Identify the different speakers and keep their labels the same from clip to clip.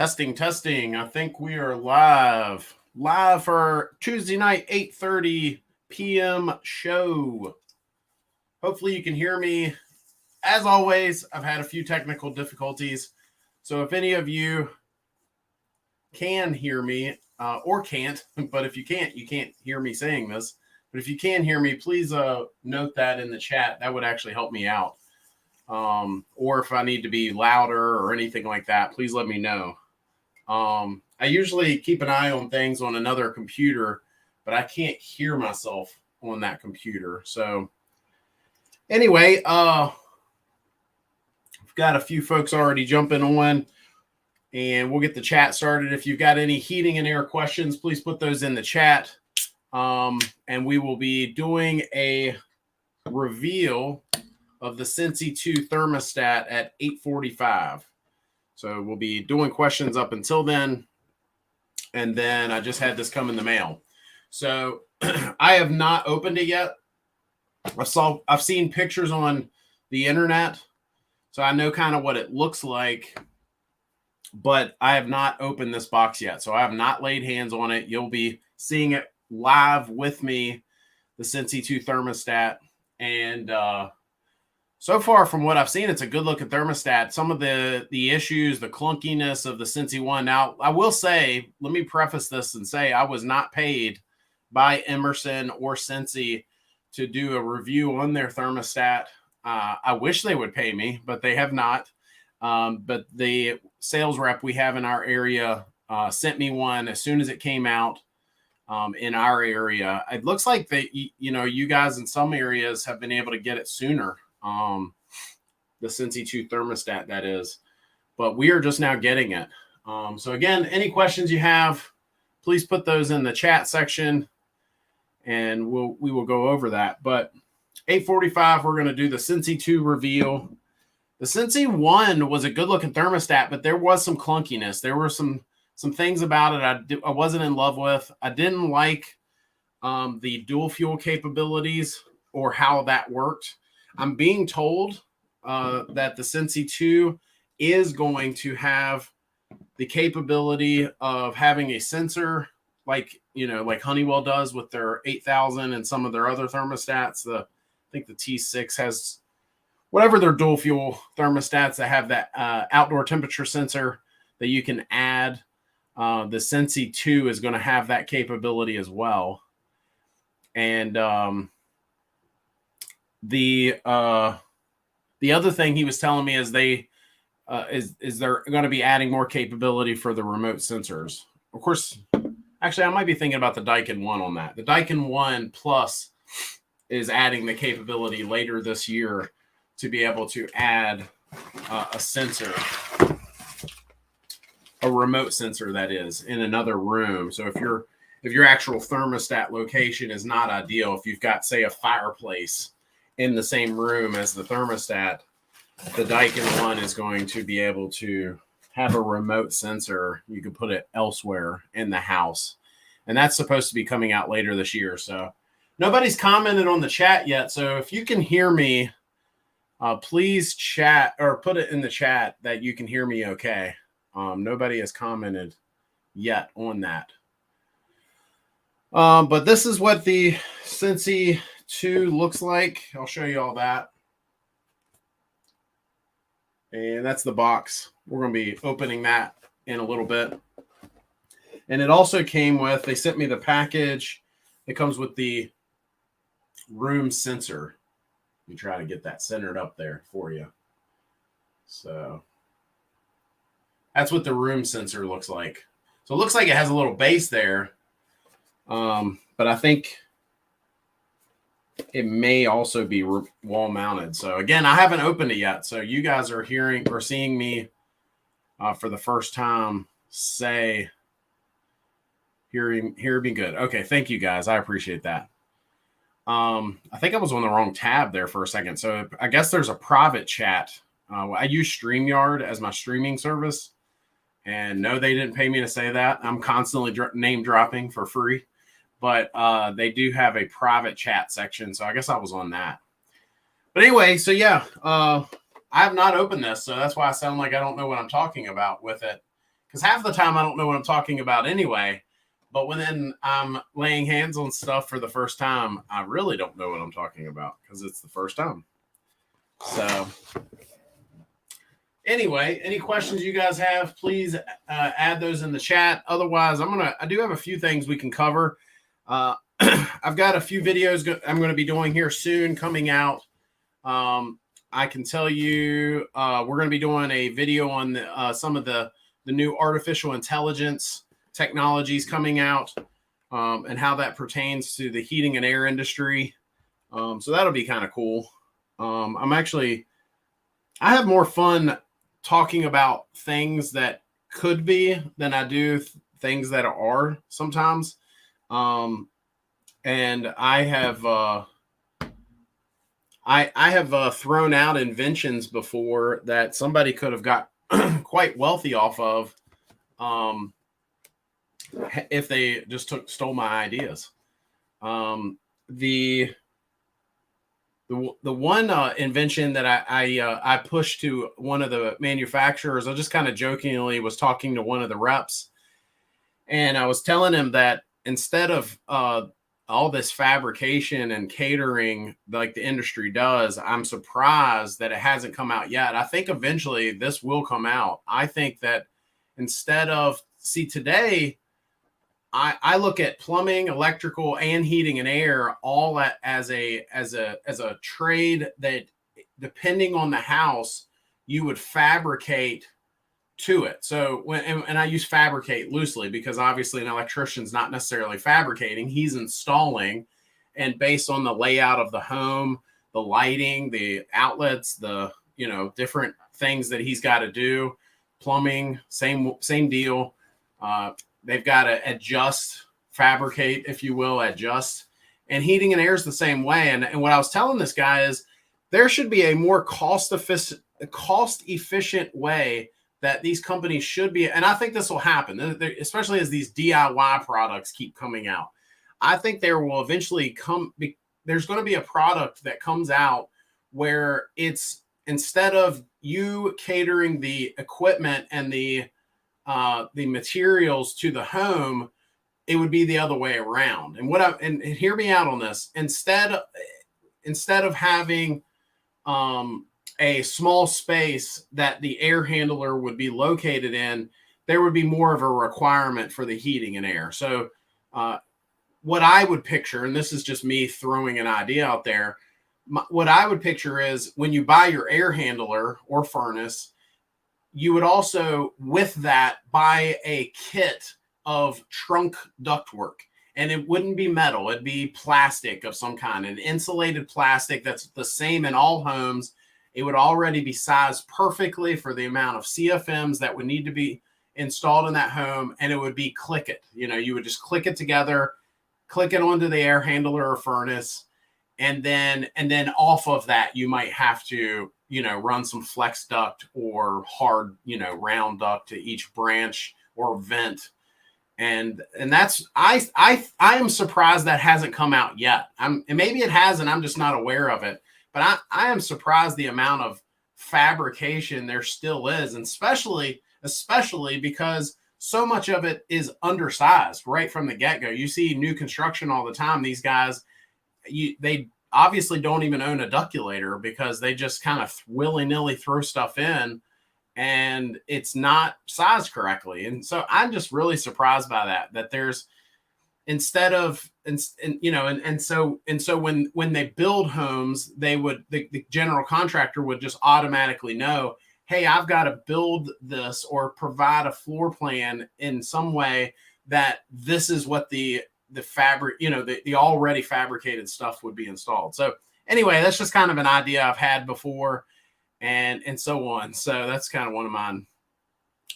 Speaker 1: Testing, testing. I think we are live. Live for Tuesday night, 8:30 p.m. show. Hopefully you can hear me. As always, I've had a few technical difficulties. So if any of you can hear me or can't, but if you can't hear me saying this. But if you can hear me, please note that in the chat. That would actually help me out. Or if I need to be louder or anything like that, please let me know. I usually keep an eye on things on another computer, but I can't hear myself on that computer. So anyway, I've got a few folks already jumping on, and we'll get the chat started. If you've got any heating and air questions, please put those in the chat. And we will be doing a reveal of the Sensi 2 thermostat at 8:45. So we'll be doing questions up until then. And then I just had this come in the mail. So I have not opened it yet. I've seen pictures on the internet, so I know kind of what it looks like, but I have not opened this box yet. So I have not laid hands on it. You'll be seeing it live with me, the Sensi 2 thermostat. And so far from what I've seen, it's a good looking thermostat. Some of the issues, the clunkiness of the Sensi 1. Now, I will say, let me preface this and say I was not paid by Emerson or Sensi to do a review on their thermostat. I wish they would pay me, but they have not. But the sales rep we have in our area sent me one as soon as it came out in our area. It looks like you guys in some areas have been able to get it sooner. The Sensi 2 thermostat, that is, but we are just now getting it. So again, any questions you have, please put those in the chat section, and we will go over that. But 8:45, we're going to do the Sensi 2 reveal. The Sensi 1 was a good looking thermostat, but there was some clunkiness. There were some things about it I wasn't in love with. I didn't like the dual fuel capabilities or how that worked. I'm being told that the Sensi 2 is going to have the capability of having a sensor like Honeywell does with their 8000 and some of their other thermostats. I think the T6 has whatever their dual fuel thermostats that have that outdoor temperature sensor that you can add. The Sensi 2 is going to have that capability as well. And the other thing he was telling me is they're going to be adding more capability for the remote sensors. Of course, actually, I might be thinking about the Daikin 1 on that. The Daikin 1 Plus is adding the capability later this year to be able to add a sensor, a remote sensor that is, in another room. So if your actual thermostat location is not ideal, if you've got, say, a fireplace in the same room as the thermostat, the Daikin 1 is going to be able to have a remote sensor. You can put it elsewhere in the house. And that's supposed to be coming out later this year. So nobody's commented on the chat yet. So if you can hear me, please chat or put it in the chat that you can hear me okay. Nobody has commented yet on that. But this is what the Sensi 2 looks like. I'll show you all that. And that's the box. We're going to be opening that in a little bit. And it also came with, they sent me the package. It comes with the room sensor. Let me try to get that centered up there for you. So that's what the room sensor looks like. So it looks like it has a little base there. But I think it may also be wall mounted. So again, I haven't opened it yet. So you guys are hearing or seeing me for the first time say, hear me good. Okay. Thank you guys. I appreciate that. I think I was on the wrong tab there for a second. So I guess there's a private chat. I use StreamYard as my streaming service, and no, they didn't pay me to say that. I'm constantly name dropping for free. But they do have a private chat section, so I guess I was on that. But anyway, so yeah, I have not opened this, so that's why I sound like I don't know what I'm talking about with it. because half the time I don't know what I'm talking about anyway. But when I'm laying hands on stuff for the first time, I really don't know what I'm talking about because it's the first time. So anyway, any questions you guys have, please add those in the chat. Otherwise, I do have a few things we can cover. I've got a few videos I'm going to be doing here soon coming out. I can tell you we're going to be doing a video on some of the new artificial intelligence technologies coming out and how that pertains to the heating and air industry. So that'll be kind of cool. I have more fun talking about things that could be than I do things that are sometimes. And I have thrown out inventions before that somebody could have got quite wealthy off of if they just stole my ideas. The one invention that I pushed to one of the manufacturers, I just kind of jokingly was talking to one of the reps, and I was telling him that instead of all this fabrication and catering like the industry does, I'm surprised that it hasn't come out yet. I think eventually this will come out. I think that instead of today, I look at plumbing, electrical, and heating and air all as a trade that, depending on the house, you would fabricate to it. So and I use fabricate loosely because obviously an electrician's not necessarily fabricating, he's installing, and based on the layout of the home, the lighting, the outlets, the different things that he's got to do. Plumbing, same deal. They've got to adjust, fabricate, if you will, adjust. And heating and air is the same way. And what I was telling this guy is there should be a more cost-efficient way that these companies should be. And I think this will happen, especially as these DIY products keep coming out. I think there will eventually there's going to be a product that comes out where it's, instead of you catering the equipment and the materials to the home, it would be the other way around. And hear me out on this. Instead of having a small space that the air handler would be located in, there would be more of a requirement for the heating and air. So what I would picture, and this is just me throwing an idea out there, what I would picture is when you buy your air handler or furnace, you would also, with that, buy a kit of trunk ductwork. And it wouldn't be metal. It'd be plastic of some kind, an insulated plastic that's the same in all homes. It would already be sized perfectly for the amount of CFMs that would need to be installed in that home. And it would be click it. You would just click it together, click it onto the air handler or furnace. And then off of that, you might have to run some flex duct or hard, round duct to each branch or vent. And that's, I am surprised that hasn't come out yet. And maybe it has, and I'm just not aware of it, but I am surprised the amount of fabrication there still is. And especially because so much of it is undersized right from the get-go. You see new construction all the time. These guys, they obviously don't even own a ductulator because they just kind of willy-nilly throw stuff in and it's not sized correctly. And so I'm just really surprised by that there's, so when they build homes, the general contractor would just automatically know, hey, I've got to build this or provide a floor plan in some way that this is what the fabric, the already fabricated stuff would be installed. So anyway, that's just kind of an idea I've had before and so on. So that's kind of one of mine.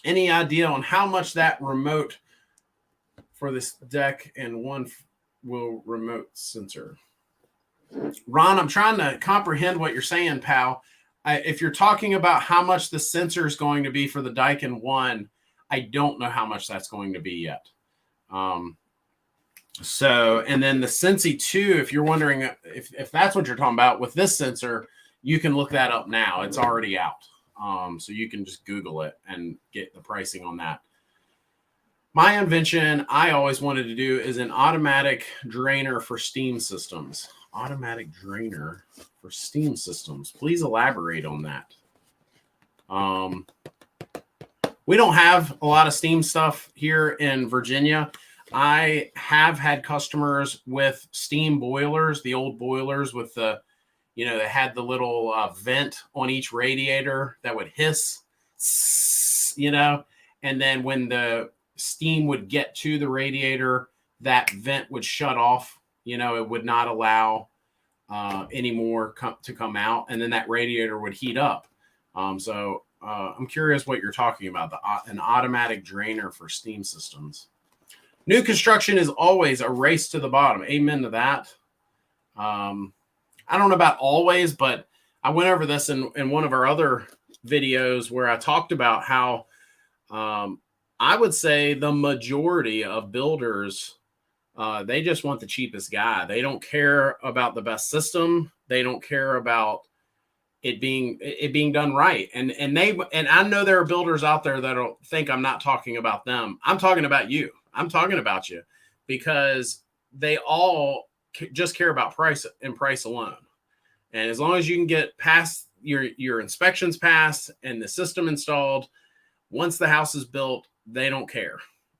Speaker 1: Any idea on how much that remote for this deck and one will remote sensor? Ron, I'm trying to comprehend what you're saying, pal. If you're talking about how much the sensor is going to be for the Daikin 1, I don't know how much that's going to be yet. So, and then the Sensi 2, if you're wondering if that's what you're talking about with this sensor, you can look that up now. It's already out. So you can just Google it and get the pricing on that. My invention I always wanted to do is an automatic drainer for steam systems. Automatic drainer for steam systems. Please elaborate on that. We don't have a lot of steam stuff here in Virginia. I have had customers with steam boilers, the old boilers with the, they had the little vent on each radiator that would hiss, and then when the steam would get to the radiator, that vent would shut off. It would not allow any more to come out, and then that radiator would heat up. So I'm curious what you're talking about, an automatic drainer for steam systems. New construction is always a race to the bottom. Amen to that. I don't know about always, but I went over this in one of our other videos where I talked about how I would say the majority of builders, they just want the cheapest guy. They don't care about the best system. They don't care about it being done right. And I know there are builders out there that'll think I'm not talking about them. I'm talking about you. I'm talking about you, because they all just care about price and price alone. And as long as you can get past your inspections passed and the system installed, once the house is built, they don't care.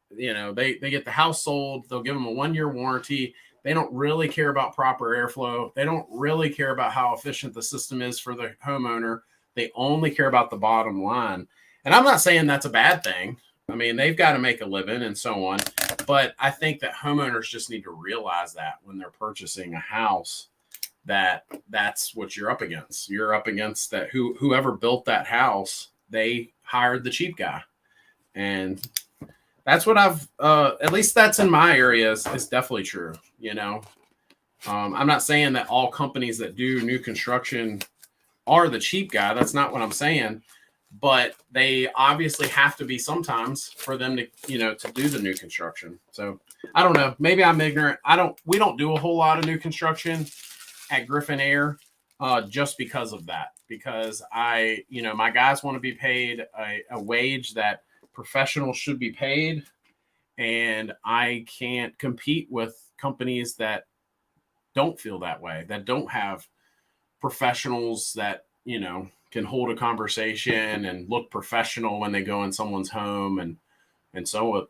Speaker 1: They get the house sold. They'll give them a 1-year warranty. They don't really care about proper airflow. They don't really care about how efficient the system is for the homeowner. They only care about the bottom line. And I'm not saying that's a bad thing. I mean, they've got to make a living and so on. But I think that homeowners just need to realize that when they're purchasing a house, that's what you're up against. You're up against that whoever built that house, they hired the cheap guy. And that's what I've, at least that's in my area is definitely true. I'm not saying that all companies that do new construction are the cheap guy. That's not what I'm saying. But they obviously have to be sometimes for them to, to do the new construction. So I don't know. Maybe I'm ignorant. We don't do a whole lot of new construction at Griffin Air just because of that. Because my guys want to be paid a wage that professionals should be paid. And I can't compete with companies that don't feel that way, that don't have professionals that, can hold a conversation and look professional when they go in someone's home and so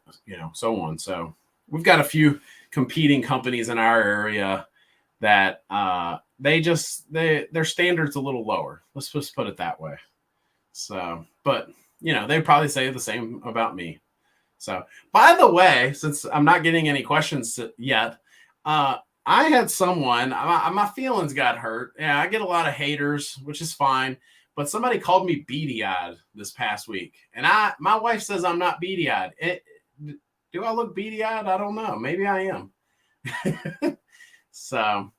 Speaker 1: on. So we've got a few competing companies in our area that their standards a little lower. Let's just put it that way. So, but they'd probably say the same about me. So, by the way, since I'm not getting any questions yet, I had someone, my feelings got hurt. Yeah, I get a lot of haters, which is fine. But somebody called me beady-eyed this past week. And my wife says I'm not beady-eyed. Do I look beady-eyed? I don't know. Maybe I am. So,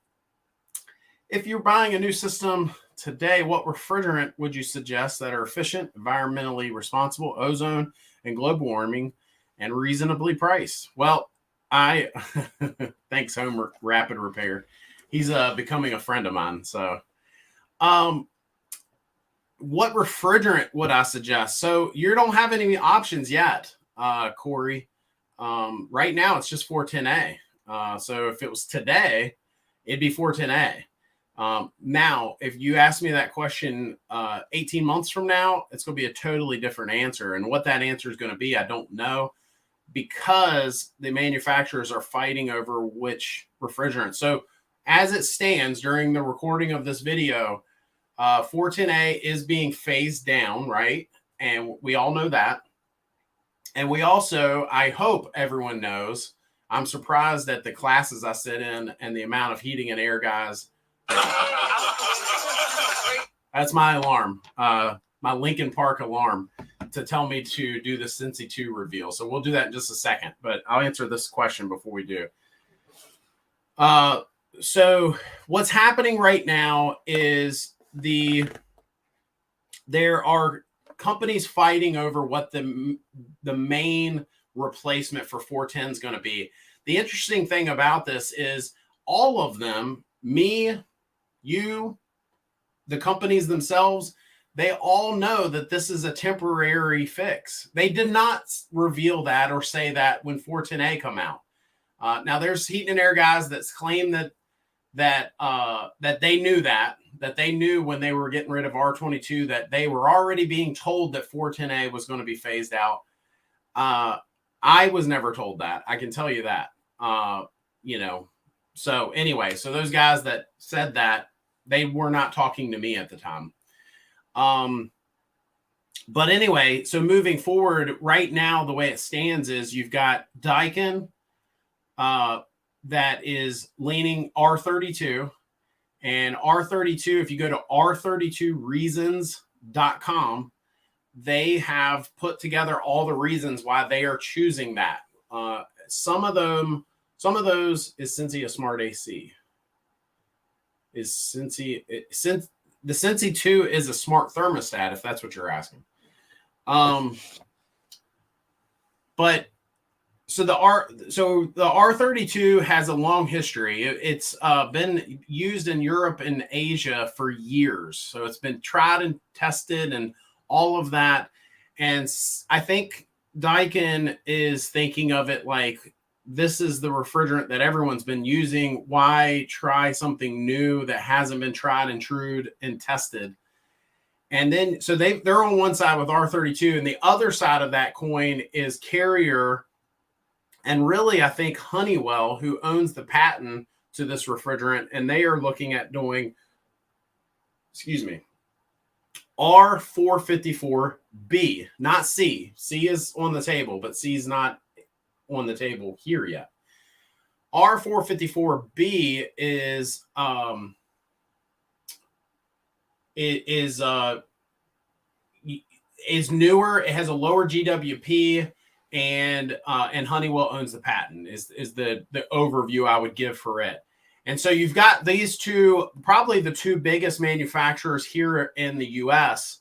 Speaker 1: if you're buying a new system today, what refrigerant would you suggest that are efficient, environmentally responsible, ozone, and global warming, and reasonably priced? Well, thanks, Home Rapid Repair. He's becoming a friend of mine. So, what refrigerant would I suggest? So you don't have any options yet, Corey. Right now it's just 410A. So if it was today, it'd be 410A. Now, if you ask me that question 18 months from now, it's going to be a totally different answer. And what that answer is going to be, I don't know, because the manufacturers are fighting over which refrigerant. So as it stands during the recording of this video, 410A is being phased down, right? And we all know that. And we also, I hope everyone knows, I'm surprised at the classes I sit in and the amount of heating and air guys. That's my alarm, my Lincoln Park alarm to tell me to do the Sensi 2 reveal. So we'll do that in just a second, but I'll answer this question before we do. So what's happening right now is there are companies fighting over what the main replacement for 410 is going to be. The interesting thing about this is all of them, me, you, the companies themselves, they all know that this is a temporary fix. They did not reveal that or say that when 410A come out. Now there's heating and air guys that claim that they knew that they knew when they were getting rid of R22 that they were already being told that 410A was going to be phased out. I was never told that. I can tell you that. So anyway, so those guys that said that, they were not talking to me at the time. But anyway, so moving forward right now, the way it stands is you've got Daikin, that is leaning R32, and R32, if you go to r32reasons.com, they have put together all the reasons why they are choosing that. Some of those is Sensi a smart AC. Is Sensi, since the Sensi 2 is a smart thermostat, if that's what you're asking. But so the R32 has a long history. It's been used in Europe and Asia for years. So it's been tried and tested and all of that. And I think Daikin is thinking of it like, this is the refrigerant that everyone's been using. Why try something new that hasn't been tried and true and tested? And then, so they're on one side with R32, and the other side of that coin is Carrier. And really, I think Honeywell, who owns the patent to this refrigerant, and they are looking at doing, R454B, not C. C is on the table, but C is not on the table here yet. R454B is newer. It has a lower GWP, and Honeywell owns the patent. Is the overview I would give for it. And so you've got these two, probably the two biggest manufacturers here in the U.S.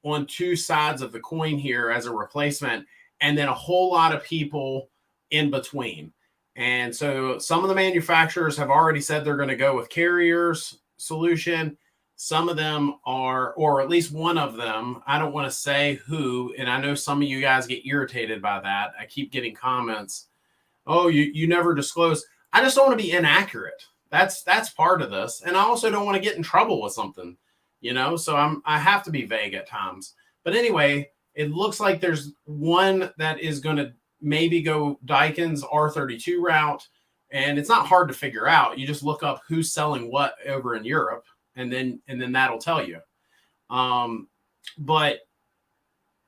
Speaker 1: on two sides of the coin here as a replacement, and then a whole lot of people in between. And so some of the manufacturers have already said they're going to go with Carrier's solution. Some of them are, or at least one of them, I don't want to say who, and I know some of you guys get irritated by that. I keep getting comments, oh, you never disclose. I just don't want to be inaccurate. That's part of this. And I also don't want to get in trouble with something, so I have to be vague at times. But anyway, it looks like there's one that is going to maybe go Daikin's R32 route, and it's not hard to figure out. You just look up who's selling what over in Europe, and then that'll tell you. But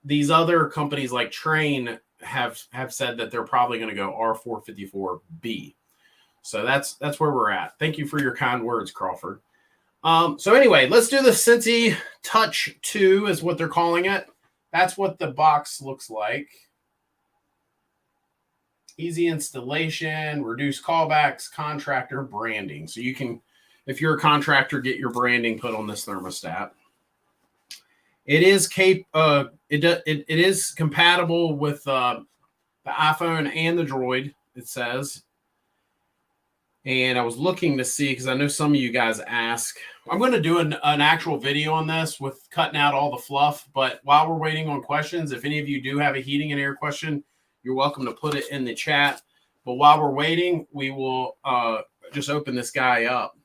Speaker 1: these other companies like Train have said that they're probably going to go R454B. So that's where we're at. Thank you for your kind words, Crawford. So anyway, let's do the Sensi Touch 2 is what they're calling it. That's what the box looks like. Easy installation, reduced callbacks, contractor branding. So you can, if you're a contractor, get your branding put on this thermostat. It is it is compatible with the iPhone and the Droid, it says. And I was looking to see, because I know some of you guys ask. I'm going to do an actual video on this with cutting out all the fluff. But while we're waiting on questions, if any of you do have a heating and air question, you're welcome to put it in the chat. But while we're waiting, we will just open this guy up.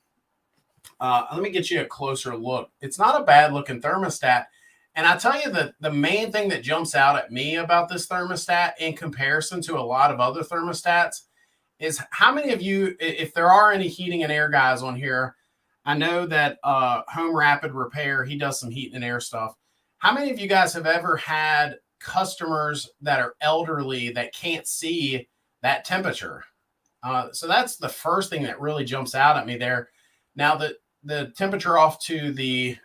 Speaker 1: Let me get you a closer look. It's not a bad looking thermostat. And I tell you that the main thing that jumps out at me about this thermostat in comparison to a lot of other thermostats is how many of you, if there are any heating and air guys on here, I know that Home Rapid Repair, he does some heating and air stuff. How many of you guys have ever had customers that are elderly that can't see that temperature? So that's the first thing that really jumps out at me there. Now, the temperature off to the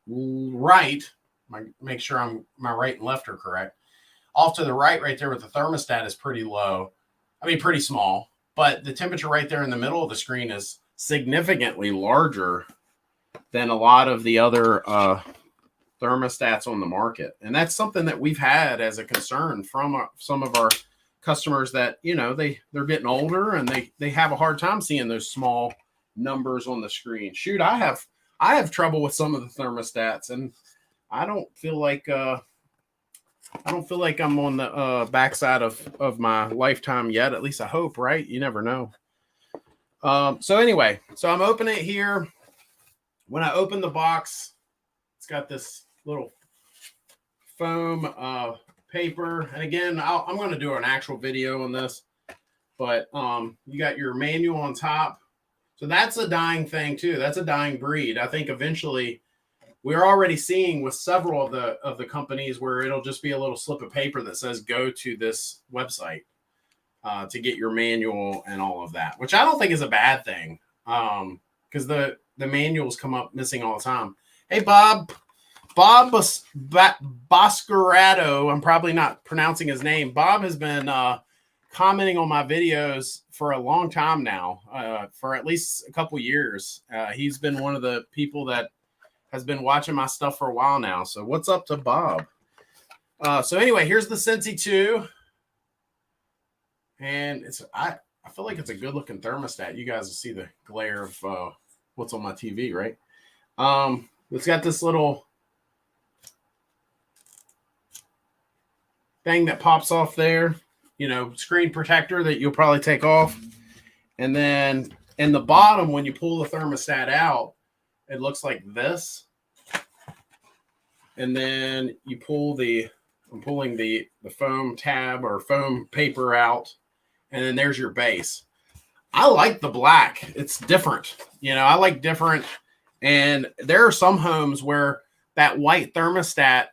Speaker 1: right, make sure my right and left are correct. Off to the right there with the thermostat is pretty low. I mean, pretty small. But the temperature right there in the middle of the screen is significantly larger than a lot of the other thermostats on the market. And that's something that we've had as a concern from some of our customers that, they're getting older and they have a hard time seeing those small numbers on the screen. Shoot, I have trouble with some of the thermostats, and I don't feel like I'm on the backside of my lifetime yet. At least I hope, right? You never know. So anyway, so I'm opening it here. When I open the box, it's got this little foam paper. And again, I'm going to do an actual video on this. But you got your manual on top. So that's a dying thing too. That's a dying breed. I think eventually we're already seeing with several of the companies where it'll just be a little slip of paper that says go to this website to get your manual and all of that, which I don't think is a bad thing because the manuals come up missing all the time. Hey, Bob Boscarado. I'm probably not pronouncing his name. Bob has been commenting on my videos for a long time now, for at least a couple years. He's been one of the people that has been watching my stuff for a while now. So what's up to Bob? So anyway, here's the Sensi 2. And I feel like it's a good looking thermostat. You guys will see the glare of what's on my TV, right? It's got this little thing that pops off there, screen protector that you'll probably take off. And then in the bottom, when you pull the thermostat out, it looks like this. And then you I'm pulling the foam tab or foam paper out. And then there's your base. I like the black. It's different. I like different. And there are some homes where that white thermostat,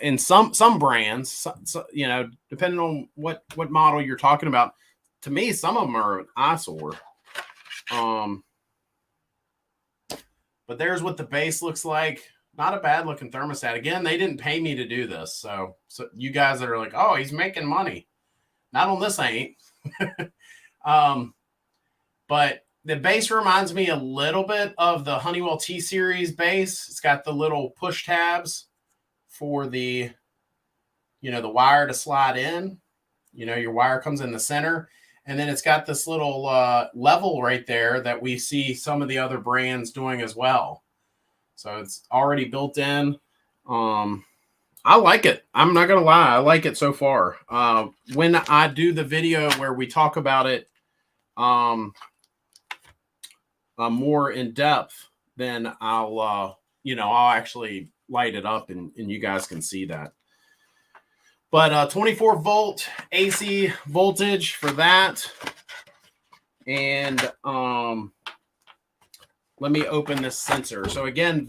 Speaker 1: in some brands, depending on what model you're talking about, to me, some of them are an eyesore. But there's what the base looks like. Not a bad looking thermostat. Again, they didn't pay me to do this. So you guys that are like, oh, he's making money. Not on this, I ain't. But the base reminds me a little bit of the Honeywell T-Series base. It's got the little push tabs for the wire to slide in. Your wire comes in the center. And then it's got this little level right there that we see some of the other brands doing as well. So it's already built in. I like it. I'm not going to lie. I like it so far. When I do the video where we talk about it more in depth, then I'll actually light it up and you guys can see that. But 24 volt AC voltage for that. And let me open this sensor. So again,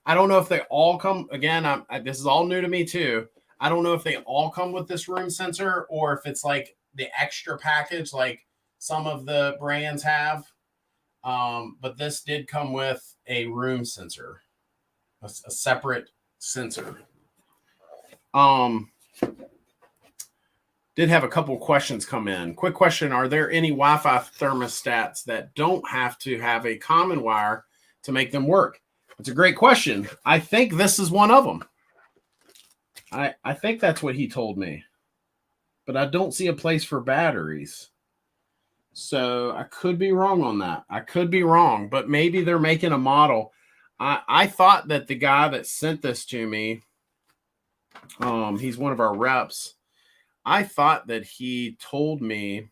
Speaker 1: I don't know if they all come. Again, this is all new to me too. I don't know if they all come with this room sensor or if it's like the extra package like some of the brands have. But this did come with a room sensor, a separate sensor. Did have a couple questions come in. Quick question. Are there any Wi-Fi thermostats that don't have to have a common wire to make them work? It's a great question. I think this is one of them. I think that's what he told me. But I don't see a place for batteries. So I could be wrong on that. I could be wrong. But maybe they're making a model. I thought that the guy that sent this to me, he's one of our reps. I thought that he told me,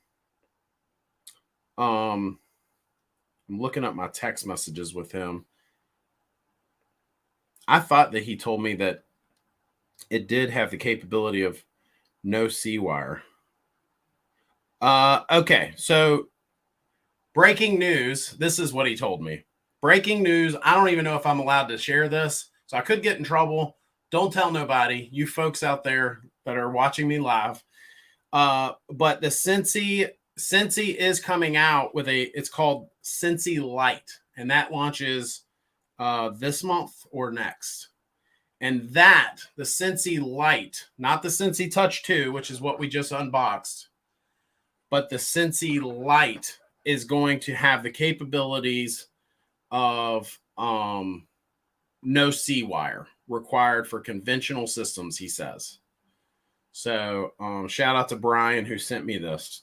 Speaker 1: I'm looking up my text messages with him. I thought that he told me that it did have the capability of no C-wire. Okay, so breaking news. This is what he told me. Breaking news. I don't even know if I'm allowed to share this, so I could get in trouble. Don't tell nobody, you folks out there that are watching me live. But the Sensi is coming out with it's called Sensi Lite, and that launches this month or next. And the Sensi Lite, not the Sensi Touch 2, which is what we just unboxed, but the Sensi Lite is going to have the capabilities of no C-wire required for conventional systems, he says. So shout out to Brian who sent me this.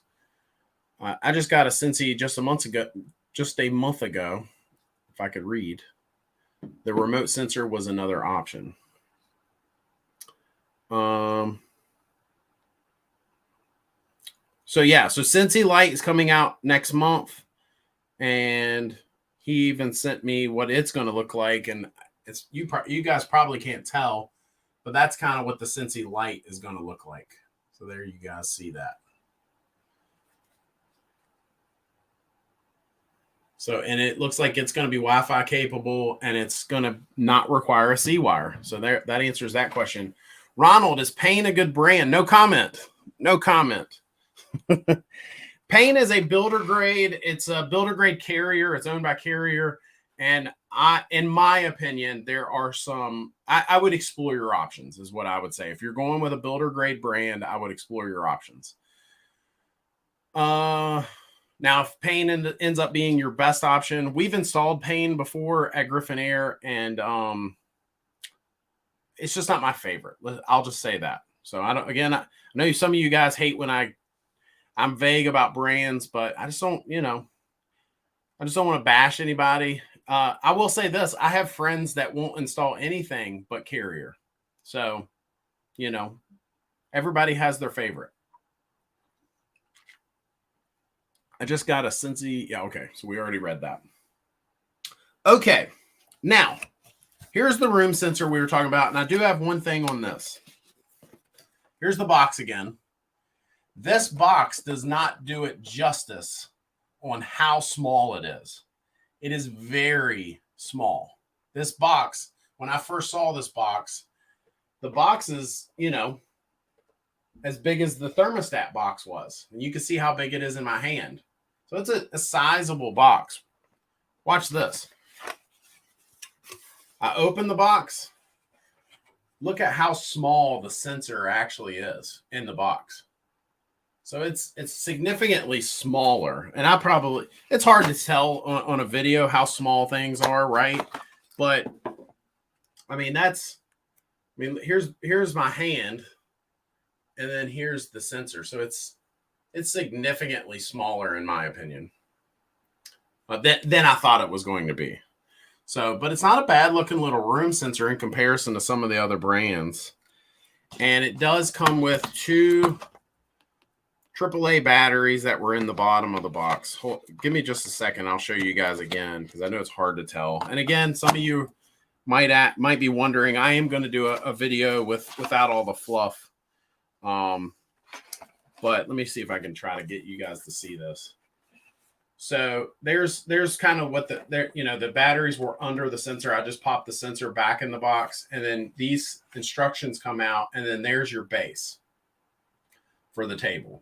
Speaker 1: I just got a Sensi just a month ago, if I could read. The remote sensor was another option. So yeah, so Sensi Light is coming out next month, and he even sent me what it's going to look like, and it's you guys probably can't tell, but that's kind of what the Sensi Light is going to look like. So there you guys see that. So, and it looks like it's going to be Wi-Fi capable, and it's going to not require a C-wire. So there, that answers that question. Ronald, is Payne a good brand? No comment. No comment. Payne is a builder grade. It's a builder grade Carrier. It's owned by Carrier. And in my opinion, there are some, I would explore your options is what I would say. If you're going with a builder grade brand, I would explore your options. Now, if Payne ends up being your best option, we've installed Payne before at Griffin Air, and it's just not my favorite. I'll just say that. So I don't. Again, I know some of you guys hate when I'm vague about brands, but I just don't. I just don't want to bash anybody. I will say this: I have friends that won't install anything but Carrier. So, everybody has their favorite. I just got a Sensi. Yeah, okay. So we already read that. Okay. Now, here's the room sensor we were talking about. And I do have one thing on this. Here's the box again. This box does not do it justice on how small it is. It is very small. This box, when I first saw this box, the box is, as big as the thermostat box was. And you can see how big it is in my hand. So it's a sizable box. Watch this. I open the box. Look at how small the sensor actually is in the box. So it's significantly smaller. And it's hard to tell on a video how small things are, right? But here's my hand, and then here's the sensor. So it's significantly smaller in my opinion than I thought it was going to be. So, but it's not a bad looking little room sensor in comparison to some of the other brands. And it does come with 2 AAA batteries that were in the bottom of the box. Give me just a second. I'll show you guys again because I know it's hard to tell. And again, some of you might be wondering, I am going to do a video without all the fluff. But let me see if I can try to get you guys to see this. So there's kind of what the batteries were under the sensor. I just popped the sensor back in the box, and then these instructions come out, and then there's your base for the table.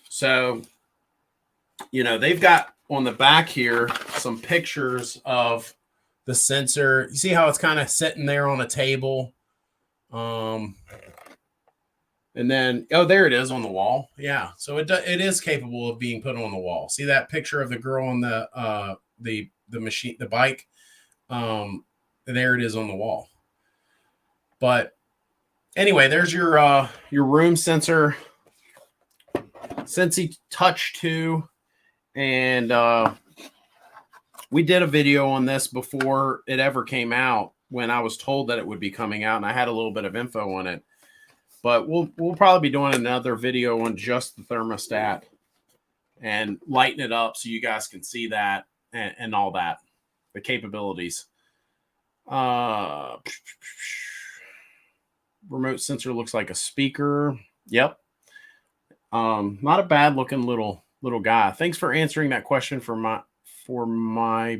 Speaker 1: So, they've got on the back here some pictures of the sensor. You see how it's kind of sitting there on a table. And then, there it is on the wall. Yeah. So it is capable of being put on the wall. See that picture of the girl on the machine, the bike? There it is on the wall. But anyway, there's your room sensor, Sensi Touch 2. And we did a video on this before it ever came out when I was told that it would be coming out, and I had a little bit of info on it. But we'll probably be doing another video on just the thermostat and lighten it up so you guys can see that and all that, the capabilities. Remote sensor looks like a speaker. Yep. Not a bad looking little guy. Thanks for answering that question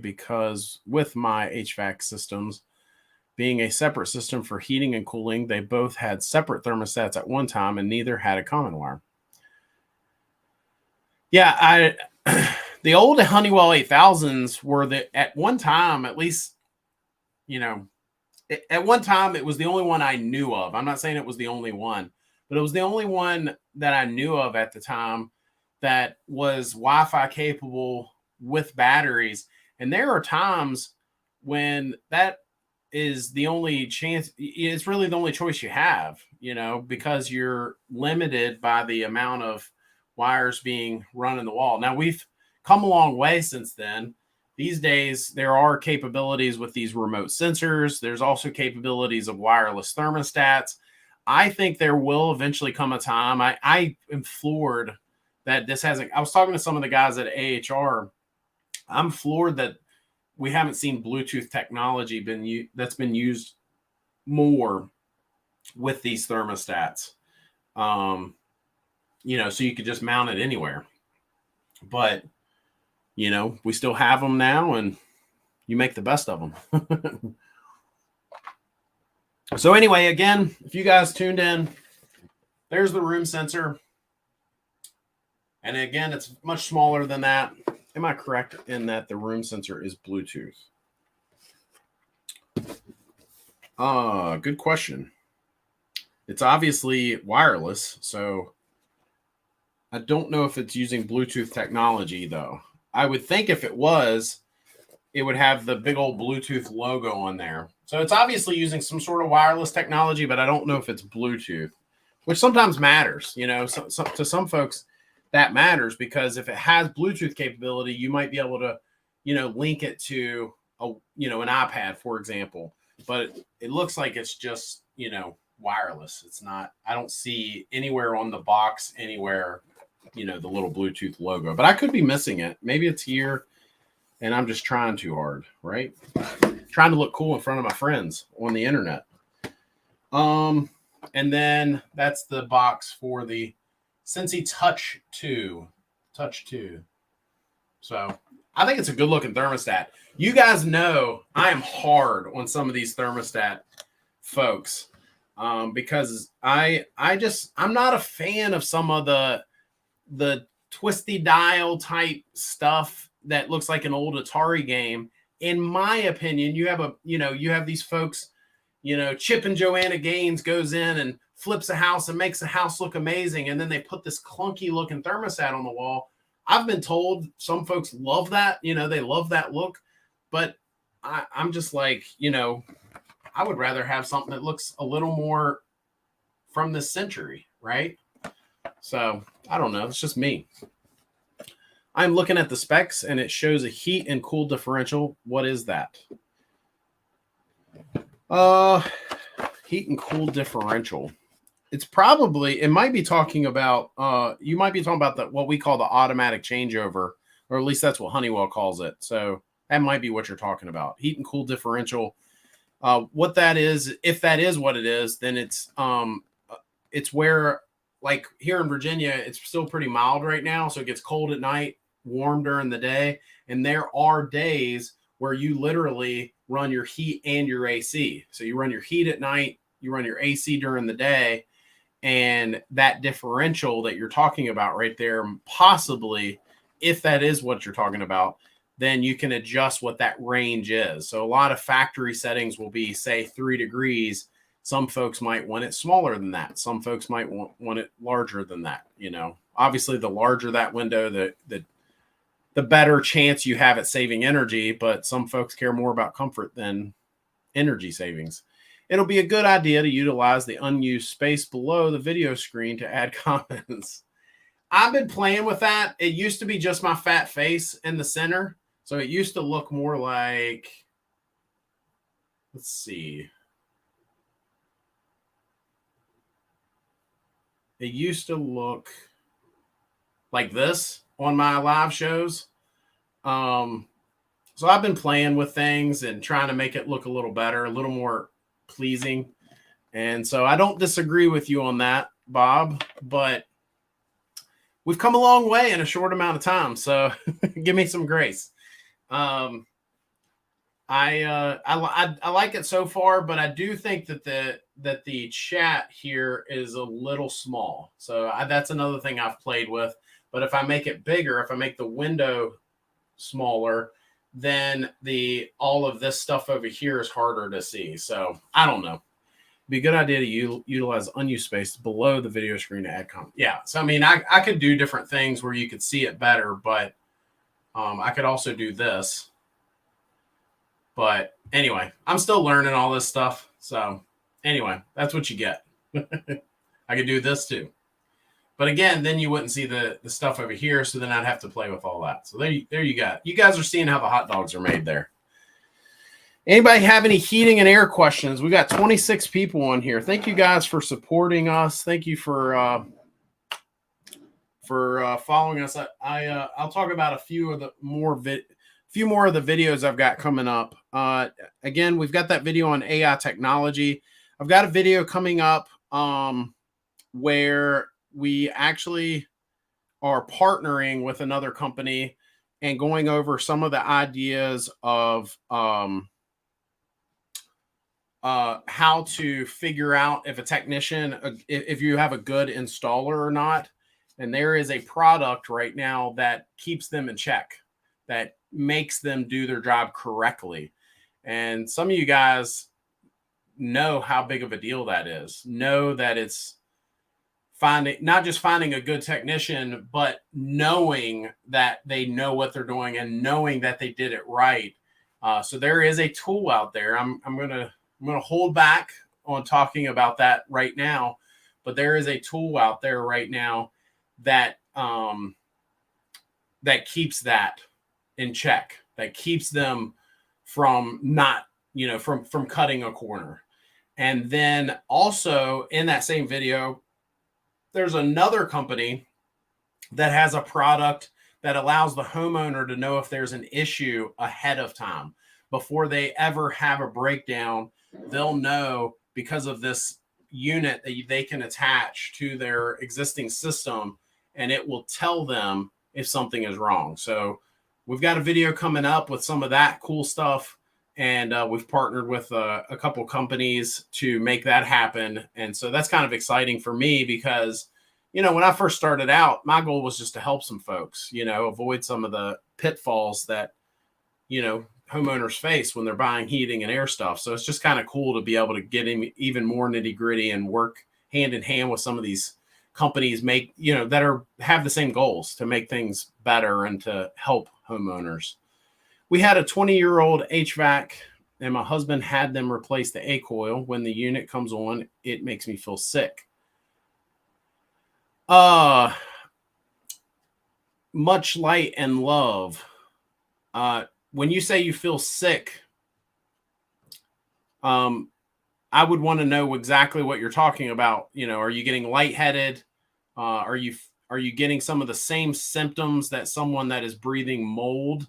Speaker 1: because with my HVAC systems being a separate system for heating and cooling, they both had separate thermostats at one time, and neither had a common wire. Yeah, the old Honeywell 8000s were at one time, at least, at one time, it was the only one I knew of. I'm not saying it was the only one, but it was the only one that I knew of at the time that was Wi-Fi capable with batteries. And there are times when that is the only chance. It's really the only choice you have, because you're limited by the amount of wires being run in the wall. Now, we've come a long way since then. These days, there are capabilities with these remote sensors. There's also capabilities of wireless thermostats. I think there will eventually come a time. I am floored that this hasn't. I was talking to some of the guys at AHR. I'm floored that we haven't seen Bluetooth technology that's been used more with these thermostats. You know, so you could just mount it anywhere. But, you know, we still have them now, and you make the best of them. So anyway, again, if you guys tuned in, there's the room sensor. And again, it's much smaller than that. Am I correct in that the room sensor is Bluetooth? Good question. It's obviously wireless, so I don't know if it's using Bluetooth technology, though. I would think if it was, it would have the big old Bluetooth logo on there. So it's obviously using some sort of wireless technology, but I don't know if it's Bluetooth, which sometimes matters. You know, to some folks, that matters, because if it has Bluetooth capability, you might be able to, you know, link it to an iPad, for example. But it looks like it's just, you know, wireless. It's not. I don't see anywhere on the box anywhere, you know, the little Bluetooth logo. But I could be missing it. Maybe it's here, and I'm just trying too hard, right? Trying to look cool in front of my friends on the internet. And then that's the box for the Sensi Touch 2. So I think it's a good looking thermostat. You guys know I am hard on some of these thermostat folks, because I'm not a fan of some of the twisty dial type stuff that looks like an old Atari game. In my opinion, you have these folks, you know, Chip and Joanna Gaines goes in and flips a house and makes a house look amazing, and then they put this clunky looking thermostat on the wall. I've been told some folks love that, you know, they love that look, but I'm just like, you know, I would rather have something that looks a little more from this century, right? So I don't know. It's just me. I'm looking at the specs, and it shows a heat and cool differential. What is that? Heat and cool differential. It might be talking about, you might be talking about what we call the automatic changeover, or at least that's what Honeywell calls it. So that might be what you're talking about. Heat and cool differential. What that is, if that is what it is, then it's where, like here in Virginia, it's still pretty mild right now. So it gets cold at night, warm during the day. And there are days where you literally run your heat and your AC. So you run your heat at night, you run your AC during the day. And that differential that you're talking about right there, possibly, if that is what you're talking about, then you can adjust what that range is. So a lot of factory settings will be, say, 3 degrees. Some folks might want it smaller than that. Some folks might want it larger than that. You know, obviously, the larger that window, the better chance you have at saving energy. But some folks care more about comfort than energy savings. It'll be a good idea to utilize the unused space below the video screen to add comments. I've been playing with that. It used to be just my fat face in the center. So it used to look more like, let's see. It used to look like this on my live shows. So I've been playing with things and trying to make it look a little better, a little more pleasing. And so I don't disagree with you on that, Bob, but we've come a long way in a short amount of time. So give me some grace. I like it so far, but I do think that the chat here is a little small. So that's another thing I've played with. But if I make it bigger, if I make the window smaller, then all of this stuff over here is harder to see. So I don't know. It'd be a good idea to utilize unused space below the video screen to add comment. Yeah. So, I mean, I could do different things where you could see it better, but I could also do this. But anyway, I'm still learning all this stuff. So anyway, that's what you get. I could do this too. But again, then you wouldn't see the stuff over here, so then I'd have to play with all that. So there you go. You guys are seeing how the hot dogs are made there. Anybody have any heating and air questions? We got 26 people on here. Thank you guys for supporting us. Thank you for for following us. I'll talk about a few of the few more of the videos I've got coming up. Again, we've got that video on AI technology. I've got a video coming up where we actually are partnering with another company and going over some of the ideas of how to figure out if a technician, if you have a good installer or not. And there is a product right now that keeps them in check, that makes them do their job correctly. And some of you guys know how big of a deal that is. Know that it's not just finding a good technician, but knowing that they know what they're doing and knowing that they did it right. So there is a tool out there. I'm gonna hold back on talking about that right now, but there is a tool out there right now that that keeps that in check, that keeps them from not, from cutting a corner. And then also in that same video, there's another company that has a product that allows the homeowner to know if there's an issue ahead of time before they ever have a breakdown. They'll know because of this unit that they can attach to their existing system, and it will tell them if something is wrong. So we've got a video coming up with some of that cool stuff, and we've partnered with a couple companies to make that happen. And so that's kind of exciting for me because, when I first started out, my goal was just to help some folks, avoid some of the pitfalls that, homeowners face when they're buying heating and air stuff. So it's just kind of cool to be able to get in even more nitty gritty and work hand in hand with some of these companies that have the same goals to make things better and to help homeowners. We had a 20-year-old HVAC, and my husband had them replace the A coil. When the unit comes on, it makes me feel sick. Much light and love. When you say you feel sick, I would want to know exactly what you're talking about. Are you getting lightheaded? Are you getting some of the same symptoms that someone that is breathing mold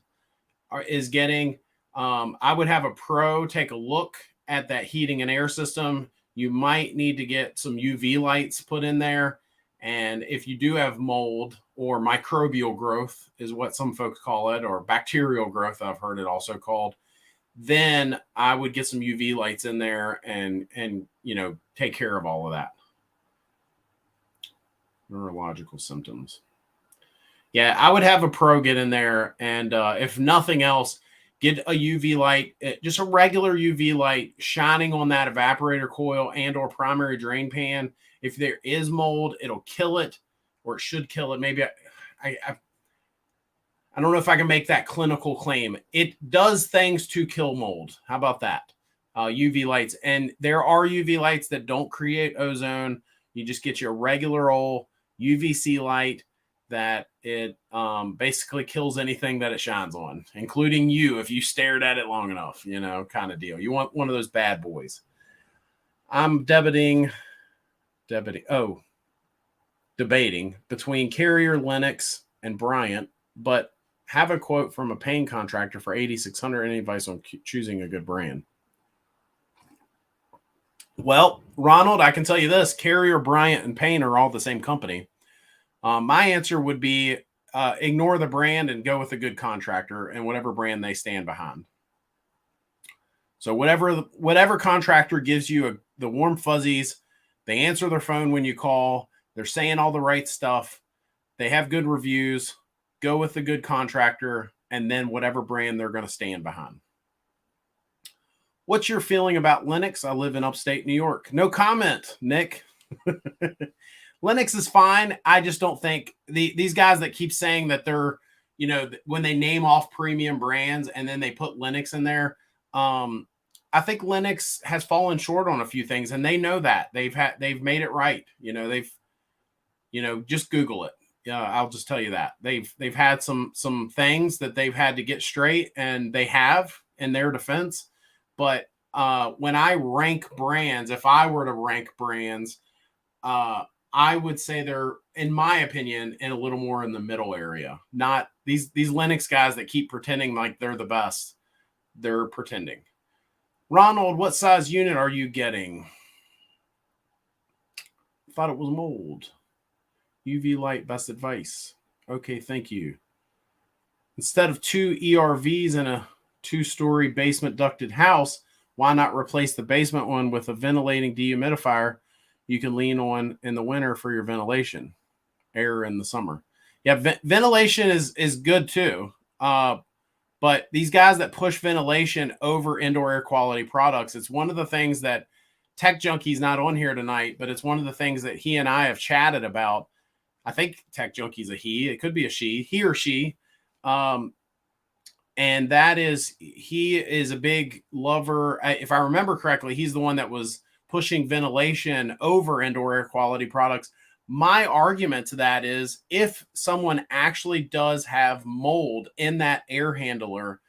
Speaker 1: is getting? I would have a pro take a look at that heating and air system. You might need to get some UV lights put in there. And if you do have mold or microbial growth is what some folks call it, or bacterial growth, I've heard it also called, then I would get some UV lights in there and take care of all of that. Neurological symptoms. Yeah, I would have a pro get in there, and if nothing else, get a UV light, just a regular UV light shining on that evaporator coil and or primary drain pan. If there is mold, it'll kill it, or it should kill it. Maybe I don't know if I can make that clinical claim. It does things to kill mold. How about that? UV lights. And there are UV lights that don't create ozone. You just get your regular old UVC light that it basically kills anything that it shines on, including you if you stared at it long enough, kind of deal. You want one of those bad boys. I'm debating between Carrier, Lennox, and Bryant, but have a quote from a paint contractor for $8,600. Any advice on choosing a good brand? Well, Ronald, I can tell you this: Carrier, Bryant, and Payne are all the same company. My answer would be ignore the brand and go with a good contractor and whatever brand they stand behind. So whatever contractor gives you the warm fuzzies, they answer their phone when you call, they're saying all the right stuff, they have good reviews, go with the good contractor, and then whatever brand they're going to stand behind. What's your feeling about Lennox? I live in upstate New York. No comment, Nick. Lennox is fine. I just don't think these guys that keep saying that they're, when they name off premium brands and then they put Lennox in there, I think Lennox has fallen short on a few things, and they know that. They've made it right. Just Google it. Yeah, I'll just tell you that. They've had some things that they've had to get straight, and they have in their defense. But when I rank brands, if I were to rank brands, I would say they're, in my opinion, in a little more in the middle area. Not these Linux guys that keep pretending like they're the best. They're pretending. Ronald, what size unit are you getting? Thought it was mold. UV light, best advice. Okay, thank you. Instead of 2 ERVs in a 2-story basement ducted house, why not replace the basement one with a ventilating dehumidifier you can lean on in the winter for your ventilation, air in the summer? Yeah, ventilation is good too. But these guys that push ventilation over indoor air quality products, it's one of the things that Tech Junkie's not on here tonight, but it's one of the things that he and I have chatted about. I think Tech Junkie's a he. It could be a she, he or she. And that is, he is a big lover. If I remember correctly, he's the one that was pushing ventilation over indoor air quality products. My argument to that is, if someone actually does have mold in that air handler,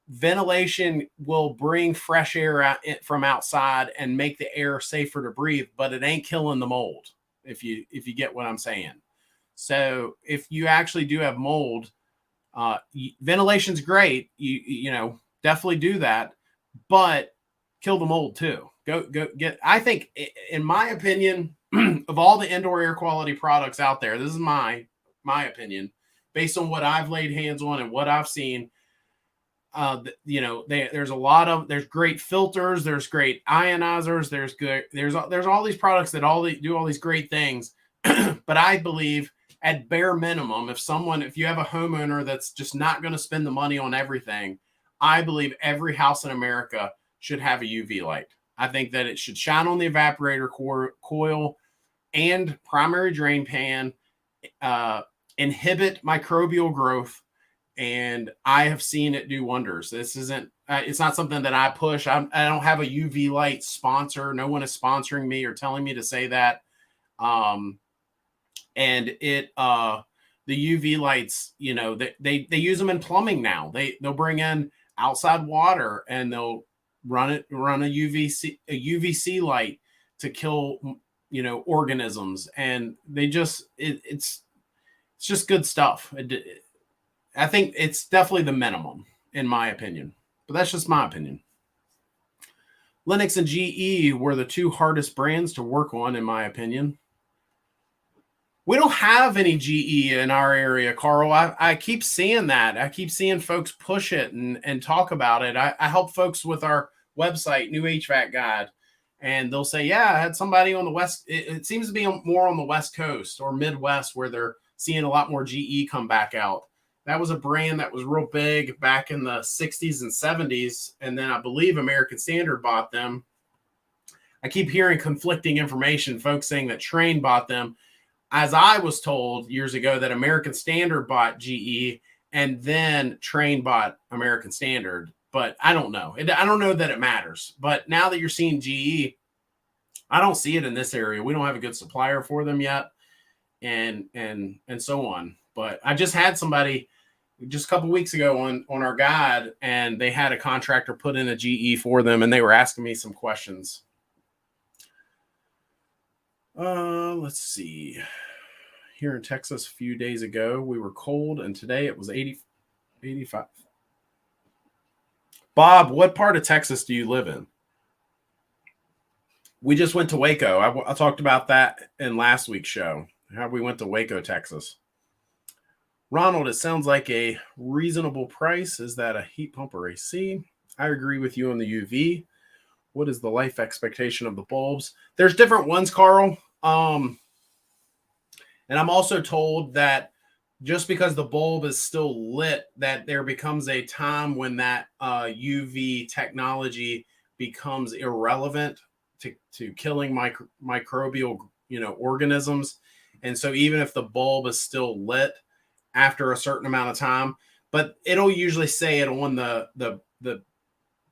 Speaker 1: ventilation will bring fresh air out from outside and make the air safer to breathe, but it ain't killing the mold, if you get what I'm saying. So if you actually do have mold, ventilation's great. You know, definitely do that, but kill the mold too. Go get, I think, in my opinion, of all the indoor air quality products out there, this is my opinion, based on what I've laid hands on and what I've seen. You know, there's great filters, there's great ionizers, there's all these products that do all these great things. But I believe, at bare minimum, if you have a homeowner that's just not going to spend the money on everything, I believe every house in America should have a UV light. I think that it should shine on the evaporator coil and primary drain pan, inhibit microbial growth, and I have seen it do wonders. This isn't, it's not something that I push. I don't have a UV light sponsor. No one is sponsoring me or telling me to say that. And the UV lights, you know, they use them in plumbing now. They'll bring in outside water and they'll run a UVC light to kill, you know, organisms, and it's just good stuff. I think it's definitely the minimum, in my opinion, but that's just my opinion. Linux and GE were the 2 hardest brands to work on, in my opinion. We don't have any GE in our area, Carl. I keep seeing that. I keep seeing folks push it and talk about it. I help folks with our website, New HVAC Guide, and they'll say, yeah, I had somebody on the West. It seems to be more on the West Coast or Midwest where they're seeing a lot more GE come back out. That was a brand that was real big back in the 60s and 70s, and then I believe American Standard bought them. I keep hearing conflicting information, folks saying that Trane bought them. As I was told years ago, that American Standard bought GE and then Trane bought American Standard. But I don't know. I don't know that it matters. But now that you're seeing GE, I don't see it in this area. We don't have a good supplier for them yet, and so on. But I just had somebody just a couple weeks ago on our guide, and they had a contractor put in a GE for them, and they were asking me some questions. Let's see. Here in Texas a few days ago, we were cold, and today it was 85. Bob, what part of Texas do you live in? We just went to Waco. I talked about that in last week's show, how we went to Waco, Texas. Ronald, it sounds like a reasonable price. Is that a heat pump or AC? I agree with you on the UV. What is the life expectation of the bulbs? There's different ones, Carl. And I'm also told that just because the bulb is still lit, that there becomes a time when that UV technology becomes irrelevant to killing microbial, you know, organisms. And so even if the bulb is still lit after a certain amount of time, but it'll usually say it on the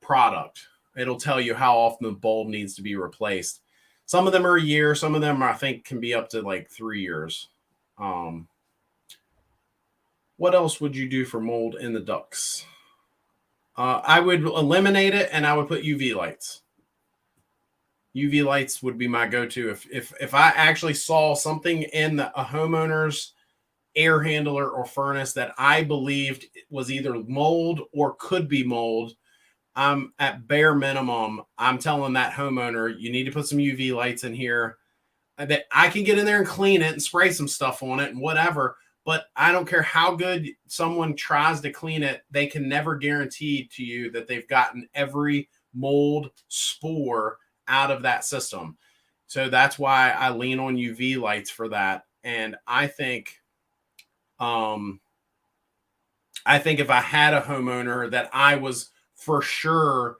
Speaker 1: product. It'll tell you how often the bulb needs to be replaced. Some of them are a year. Some of them, I think, can be up to like 3 years. What else would you do for mold in the ducts? I would eliminate it, and I would put UV lights. UV lights would be my go-to. If I actually saw something in a homeowner's air handler or furnace that I believed was either mold or could be mold, I'm at bare minimum, I'm telling that homeowner, you need to put some UV lights in here. That I can get in there and clean it and spray some stuff on it and whatever. But I don't care how good someone tries to clean it, they can never guarantee to you that they've gotten every mold spore out of that system. So that's why I lean on UV lights for that. And I think if I had a homeowner that I was for sure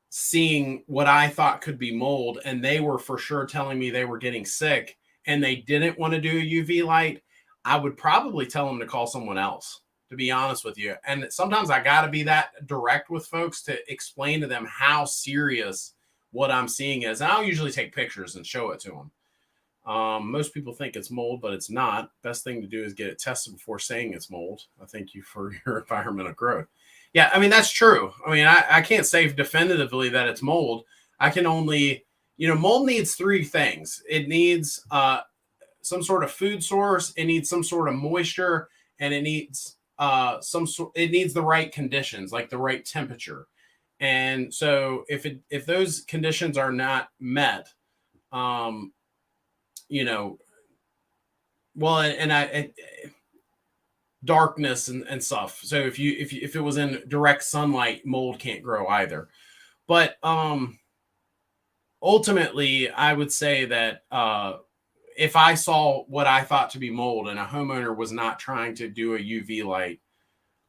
Speaker 1: seeing what I thought could be mold, and they were for sure telling me they were getting sick and they didn't want to do a UV light, I would probably tell them to call someone else, to be honest with you. And sometimes I got to be that direct with folks to explain to them how serious what I'm seeing is. And I'll usually take pictures and show it to them. Most people think it's mold, but it's not. Best thing to do is get it tested before saying it's mold. I thank you for your environmental growth. Yeah, I mean, that's true. I mean, I can't say definitively that it's mold. I can only, mold needs three things. It needs some sort of food source, it needs some sort of moisture, and it needs it needs the right conditions, like the right temperature. And so if those conditions are not met, darkness and stuff. So if it was in direct sunlight, mold can't grow either. But ultimately, I would say that if I saw what I thought to be mold and a homeowner was not trying to do a UV light,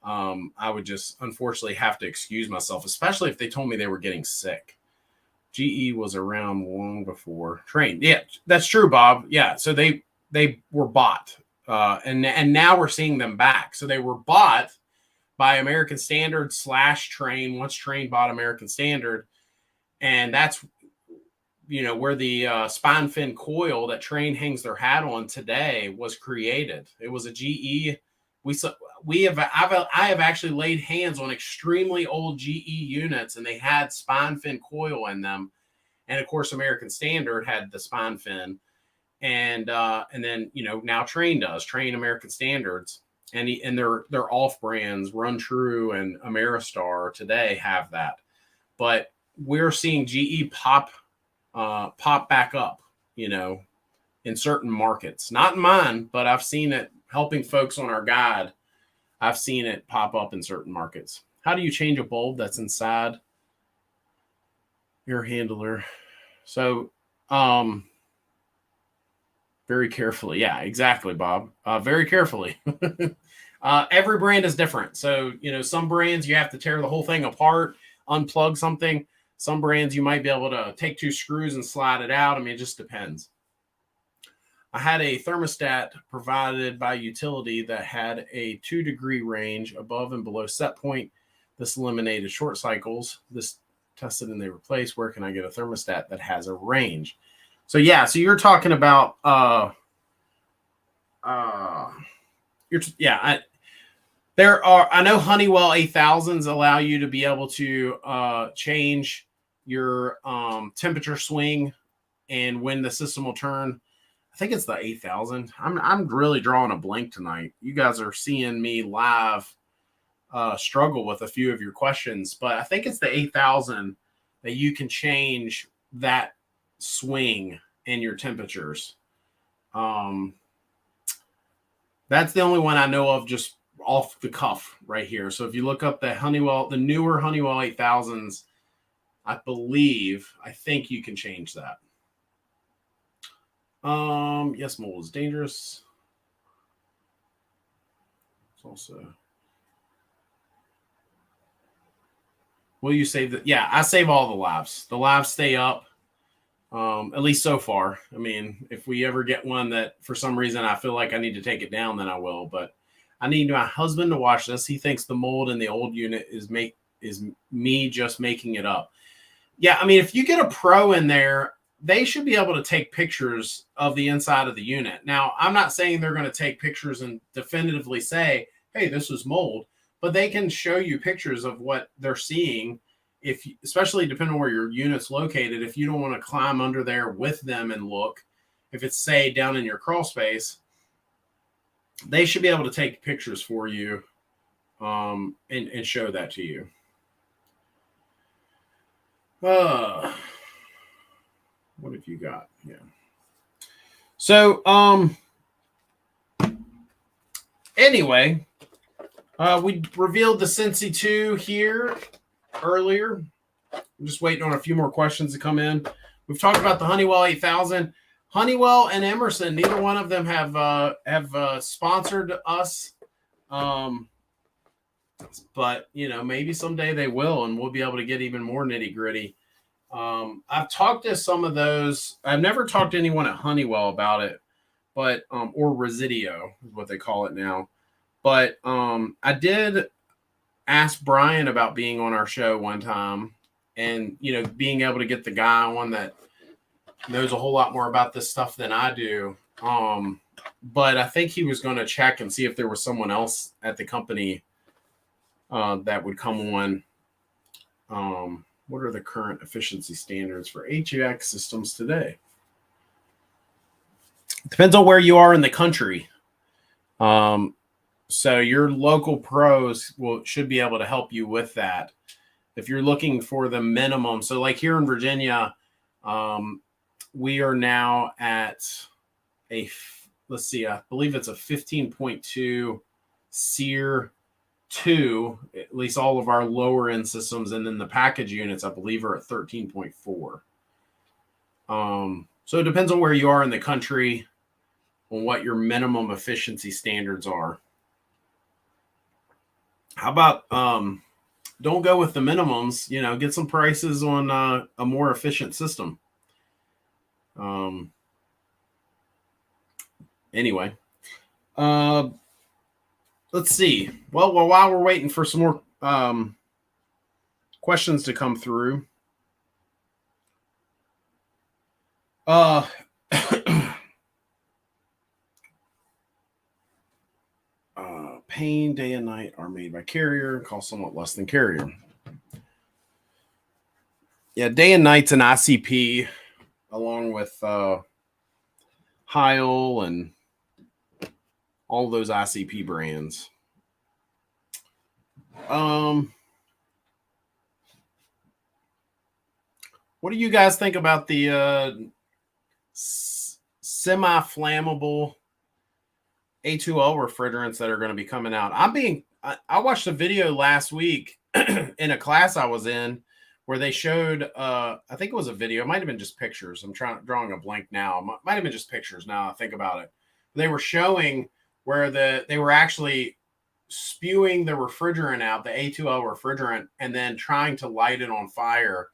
Speaker 1: I would just unfortunately have to excuse myself, especially if they told me they were getting sick. GE was around long before Trane. Yeah, that's true, Bob. Yeah, so they were bought. And now we're seeing them back. So they were bought by American Standard / Trane once Trane bought American Standard. And that's, where the spine fin coil that Trane hangs their hat on today was created. It was a GE. I have actually laid hands on extremely old GE units, and they had spine fin coil in them. And of course, American Standard had the spine fin. And then, now Trane does. Trane American Standards, and their off brands, Run True and Ameristar today have that. But we're seeing GE pop back up, in certain markets. Not in mine, but I've seen it helping folks on our guide. I've seen it pop up in certain markets. How do you change a bulb that's inside your handler? So, very carefully. Yeah, exactly, Bob. Very carefully. Every brand is different. So, some brands you have to tear the whole thing apart, unplug something. Some brands you might be able to take 2 screws and slide it out. I mean, it just depends. I had a thermostat provided by utility that had a 2-degree range above and below set point. This eliminated short cycles. This tested and they replaced. Where can I get a thermostat that has a range? So yeah, so you're talking about I know Honeywell 8000s allow you to be able to change your temperature swing and when the system will turn. I think it's the 8000. I'm really drawing a blank tonight. You guys are seeing me live struggle with a few of your questions, but I think it's the 8000 that you can change that swing in your temperatures. That's the only one I know of just off the cuff right here. So if you look up the newer Honeywell 8000s, I think you can change that. Yes, mold is dangerous. It's also, will you save that? Yeah, I save all the lives. The lives stay up. At least so far. I mean, if we ever get one that for some reason I feel like I need to take it down, then I will. But I need my husband to watch this. He thinks the mold in the old unit is me just making it up. Yeah, I mean, if you get a pro in there, they should be able to take pictures of the inside of the unit. Now, I'm not saying they're going to take pictures and definitively say, hey, this is mold, but they can show you pictures of what they're seeing especially depending on where your unit's located, if you don't want to climb under there with them and look, if it's say down in your crawl space, they should be able to take pictures for you and show that to you. What have you got? Yeah. So, anyway, we revealed the Sensi 2 here earlier. I'm just waiting on a few more questions to come in. We've talked about the Honeywell 8000. Honeywell and Emerson, neither one of them have sponsored us. But, you know, maybe someday they will, and we'll be able to get even more nitty gritty. I've talked to some of those. I've never talked to anyone at Honeywell about it, but, or Residio is what they call it now. But, I did ask Brian about being on our show one time and, you know, being able to get the guy on that knows a whole lot more about this stuff than I do. But I think he was going to check and see if there was someone else at the company that would come on. What are the current efficiency standards for HVAC systems today? Depends on where you are in the country. So your local pros should be able to help you with that. If you're looking for the minimum, so like here in Virginia, we are now at let's see, I believe it's a 15.2 SEER 2, at least all of our lower end systems, and then the package units, I believe, are at 13.4. So it depends on where you are in the country, on what your minimum efficiency standards are. How about don't go with the minimums, you know, get some prices on a more efficient system. Anyway, let's see. Well, while we're waiting for some more questions to come through, pain day and night are made by Carrier, cost somewhat less than Carrier. Yeah, day and night's an ICP along with Heil and all those ICP brands. What do you guys think about the semi-flammable A2L refrigerants that are going to be coming out? I watched a video last week in a class I was in where they showed, I think it was a video. It might have been just pictures. I'm drawing a blank now. Might have been just pictures now I think about it. They were showing where they were actually spewing the refrigerant out, the A2L refrigerant, and then trying to light it on fire,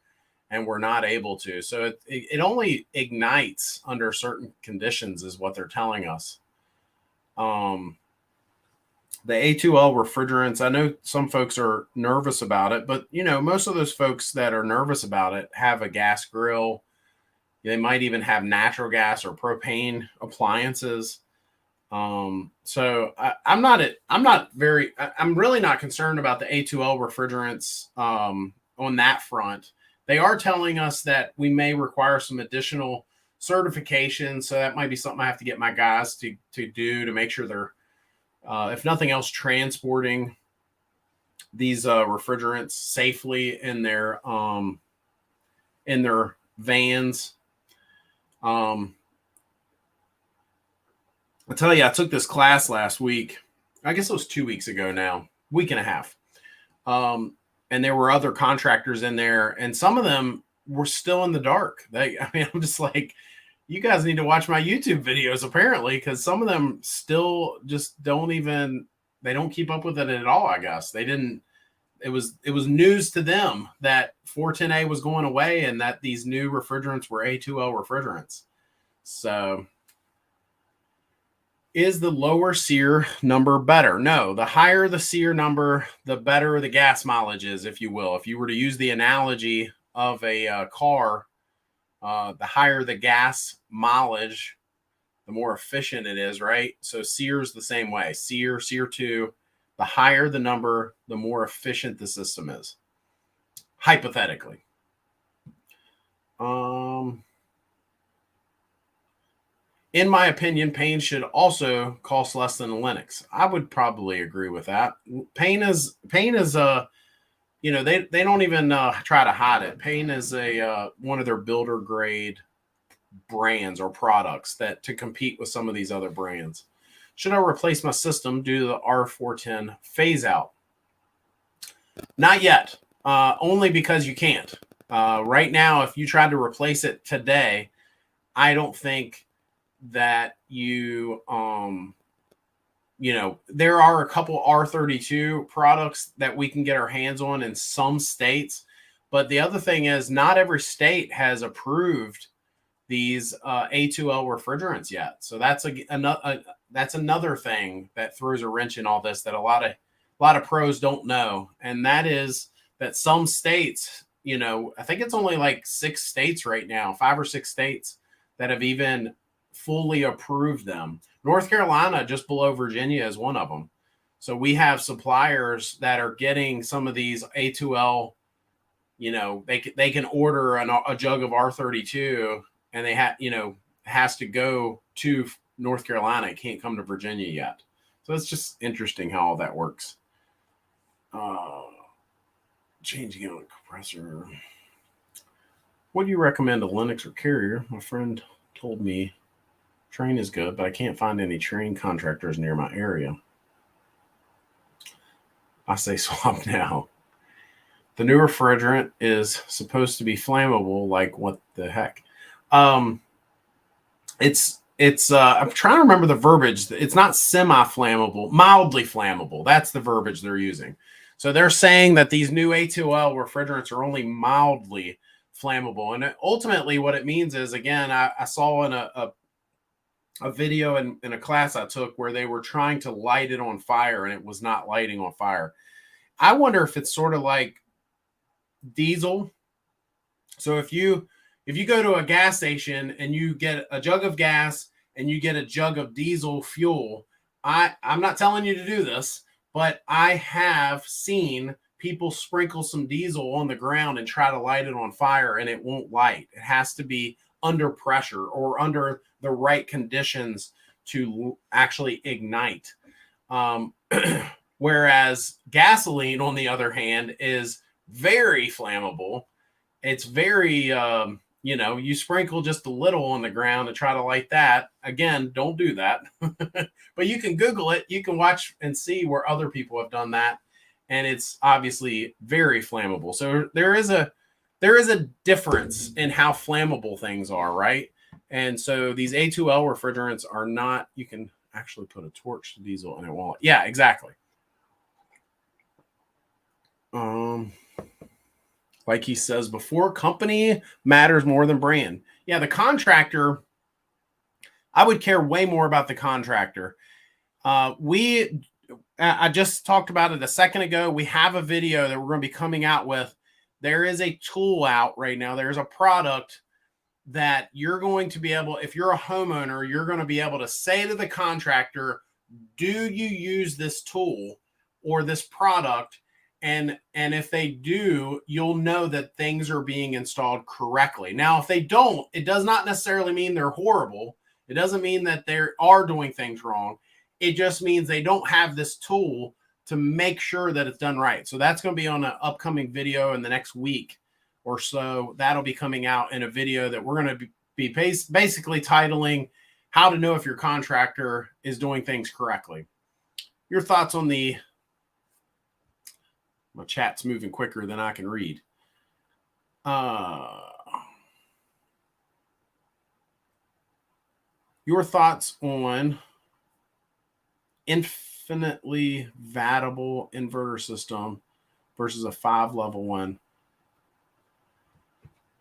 Speaker 1: and were not able to. So it only ignites under certain conditions is what they're telling us. The A2L refrigerants, I know some folks are nervous about it, but, you know, most of those folks that are nervous about it have a gas grill. They might even have natural gas or propane appliances. So I'm really not concerned about the A2L refrigerants on that front. They are telling us that we may require some additional certification. So that might be something I have to get my guys to do to make sure they're, if nothing else, transporting these refrigerants safely in their vans. I tell you, I took this class last week. I guess it was 2 weeks ago now, week and a half. And there were other contractors in there, and some of them were still in the dark. I'm just like, you guys need to watch my YouTube videos, apparently, because some of them still just they don't keep up with it at all, I guess. It was news to them that 410A was going away and that these new refrigerants were A2L refrigerants. So is the lower SEER number better? No, the higher the SEER number, the better the gas mileage is, if you will. If you were to use the analogy of a car, the higher the gas mileage, the more efficient it is, right? So SEER is the same way. SEER 2, the higher the number, the more efficient the system is. hypothetically. In my opinion, Pain should also cost less than Linux. I would probably agree with that. Pain is you know, they don't even try to hide it. Pain is a one of their builder grade brands or products that to compete with some of these other brands. Should I replace my system due to the R410 phase out? Not yet. Only because you can't. Right now, if you tried to replace it today, I don't think that you know, there are a couple R32 products that we can get our hands on in some states. But the other thing is not every state has approved these A2L refrigerants yet. So that's another thing that throws a wrench in all this that a lot of pros don't know. And that is that some states, you know, I think it's only like 6 states right now, 5 or 6 states that have even fully approved them. North Carolina, just below Virginia, is one of them. So we have suppliers that are getting some of these A2L, you know, they can order a jug of R32 and they have, you know, has to go to North Carolina. It can't come to Virginia yet. So it's just interesting how all that works. Changing out a compressor. What do you recommend, a Linux or Carrier? My friend told me Train is good, but I can't find any Train contractors near my area. I say swap now. The new refrigerant is supposed to be flammable. Like, what the heck? It's I'm trying to remember the verbiage. It's not semi-flammable, mildly flammable. That's the verbiage they're using. So they're saying that these new A2L refrigerants are only mildly flammable. And ultimately what it means is, again, I saw in a video in a class I took where they were trying to light it on fire and it was not lighting on fire. I wonder if it's sort of like diesel. So if you go to a gas station and you get a jug of gas and you get a jug of diesel fuel, I'm not telling you to do this, but I have seen people sprinkle some diesel on the ground and try to light it on fire and it won't light. It has to be under pressure or under the right conditions to actually ignite. Whereas gasoline, on the other hand, is very flammable. It's very, you know, you sprinkle just a little on the ground and try to light that. Again, don't do that. But you can Google it. You can watch and see where other people have done that. And it's obviously very flammable. So there is a difference in how flammable things are, right? And so these A2L refrigerants are not, you can actually put a torch to diesel and it won't. Yeah, exactly. Like he says before, company matters more than brand. Yeah, the contractor, I would care way more about the contractor. I just talked about it a second ago. We have a video that we're going to be coming out with. There is a tool out right now. There's a product that you're going to be able, if you're a homeowner, you're going to be able to say to the contractor, do you use this tool or this product? And if they do, you'll know that things are being installed correctly. Now, if they don't, it does not necessarily mean they're horrible. It doesn't mean that they are doing things wrong. It just means they don't have this tool to make sure that it's done right. So that's going to be on an upcoming video in the next week or so. That'll be coming out in a video that we're going to be basically titling how to know if your contractor is doing things correctly. Your thoughts on the... My chat's moving quicker than I can read. Your thoughts on infinitely vatable inverter system versus a 5-level one.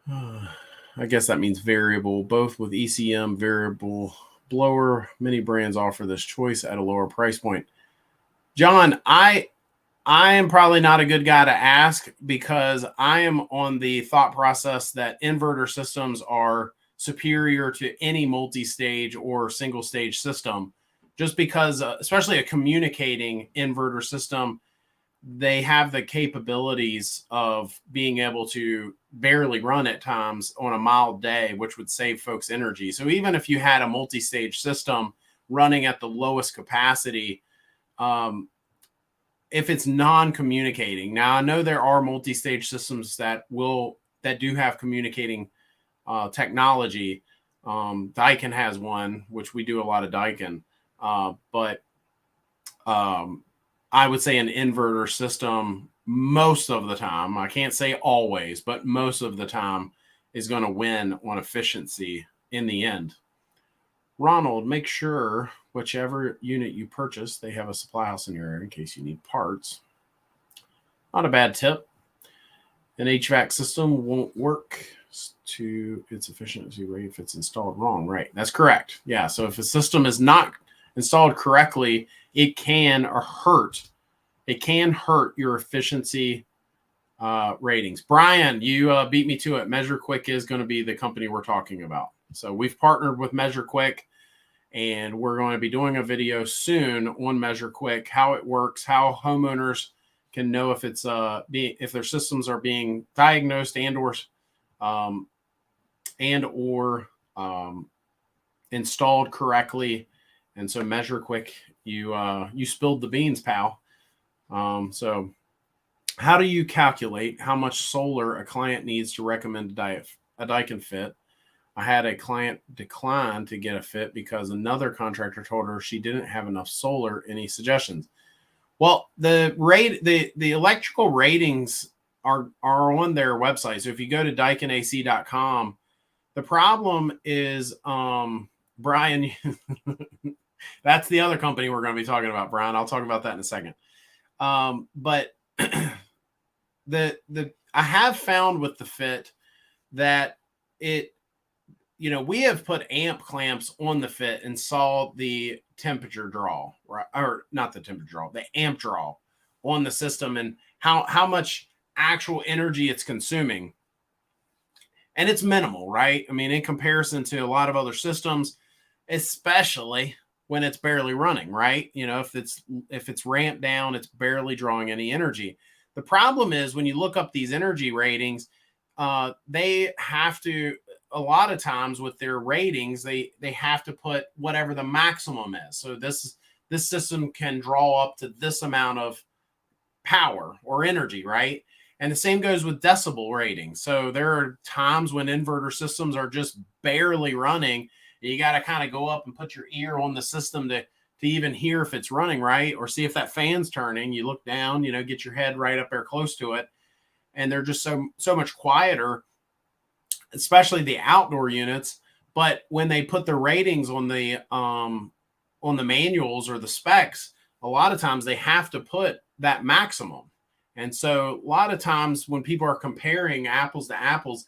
Speaker 1: I guess that means variable, both with ECM variable blower. Many brands offer this choice at a lower price point. John, I am probably not a good guy to ask because I am on the thought process that inverter systems are superior to any multi-stage or single-stage system, just because, especially a communicating inverter system, they have the capabilities of being able to barely run at times on a mild day, which would save folks energy. So even if you had a multi-stage system running at the lowest capacity, if it's non-communicating, now I know there are multi-stage systems that do have communicating technology. Daikin has one, which we do a lot of Daikin, but I would say an inverter system most of the time, I can't say always, but most of the time is going to win on efficiency in the end. Ronald, make sure whichever unit you purchase, they have a supply house in your area in case you need parts. Not a bad tip. An HVAC system won't work to its efficiency rate if it's installed wrong. Right. That's correct. Yeah. So if a system is not installed correctly, it can hurt your efficiency ratings. Brian, you beat me to it. Measure Quick is going to be the company we're talking about. So we've partnered with Measure Quick, and we're going to be doing a video soon on Measure Quick, how it works, how homeowners can know if it's if their systems are being diagnosed and or installed correctly. And so Measure Quick, you spilled the beans, pal. So how do you calculate how much solar a client needs to recommend a Daikin fit? I had a client decline to get a fit because another contractor told her she didn't have enough solar. Any suggestions? Well, the electrical ratings are on their website. So if you go to daikinac.com, the problem is, Brian, that's the other company we're going to be talking about, Brian. I'll talk about that in a second. But I have found with the fit that we have put amp clamps on the fit and saw the temperature draw, right? Or not the temperature draw, the amp draw on the system and how much actual energy it's consuming. And it's minimal, right? I mean, in comparison to a lot of other systems, especially when it's barely running, right? If it's ramped down, it's barely drawing any energy. The problem is when you look up these energy ratings, they have to, a lot of times with their ratings, they have to put whatever the maximum is. So this system can draw up to this amount of power or energy, right? And the same goes with decibel ratings. So there are times when inverter systems are just barely running. You got to kind of go up and put your ear on the system to even hear if it's running right, or see if that fan's turning. You look down, get your head right up there close to it. And they're just so much quieter, especially the outdoor units. But when they put the ratings on the manuals or the specs, a lot of times they have to put that maximum. And so a lot of times when people are comparing apples to apples,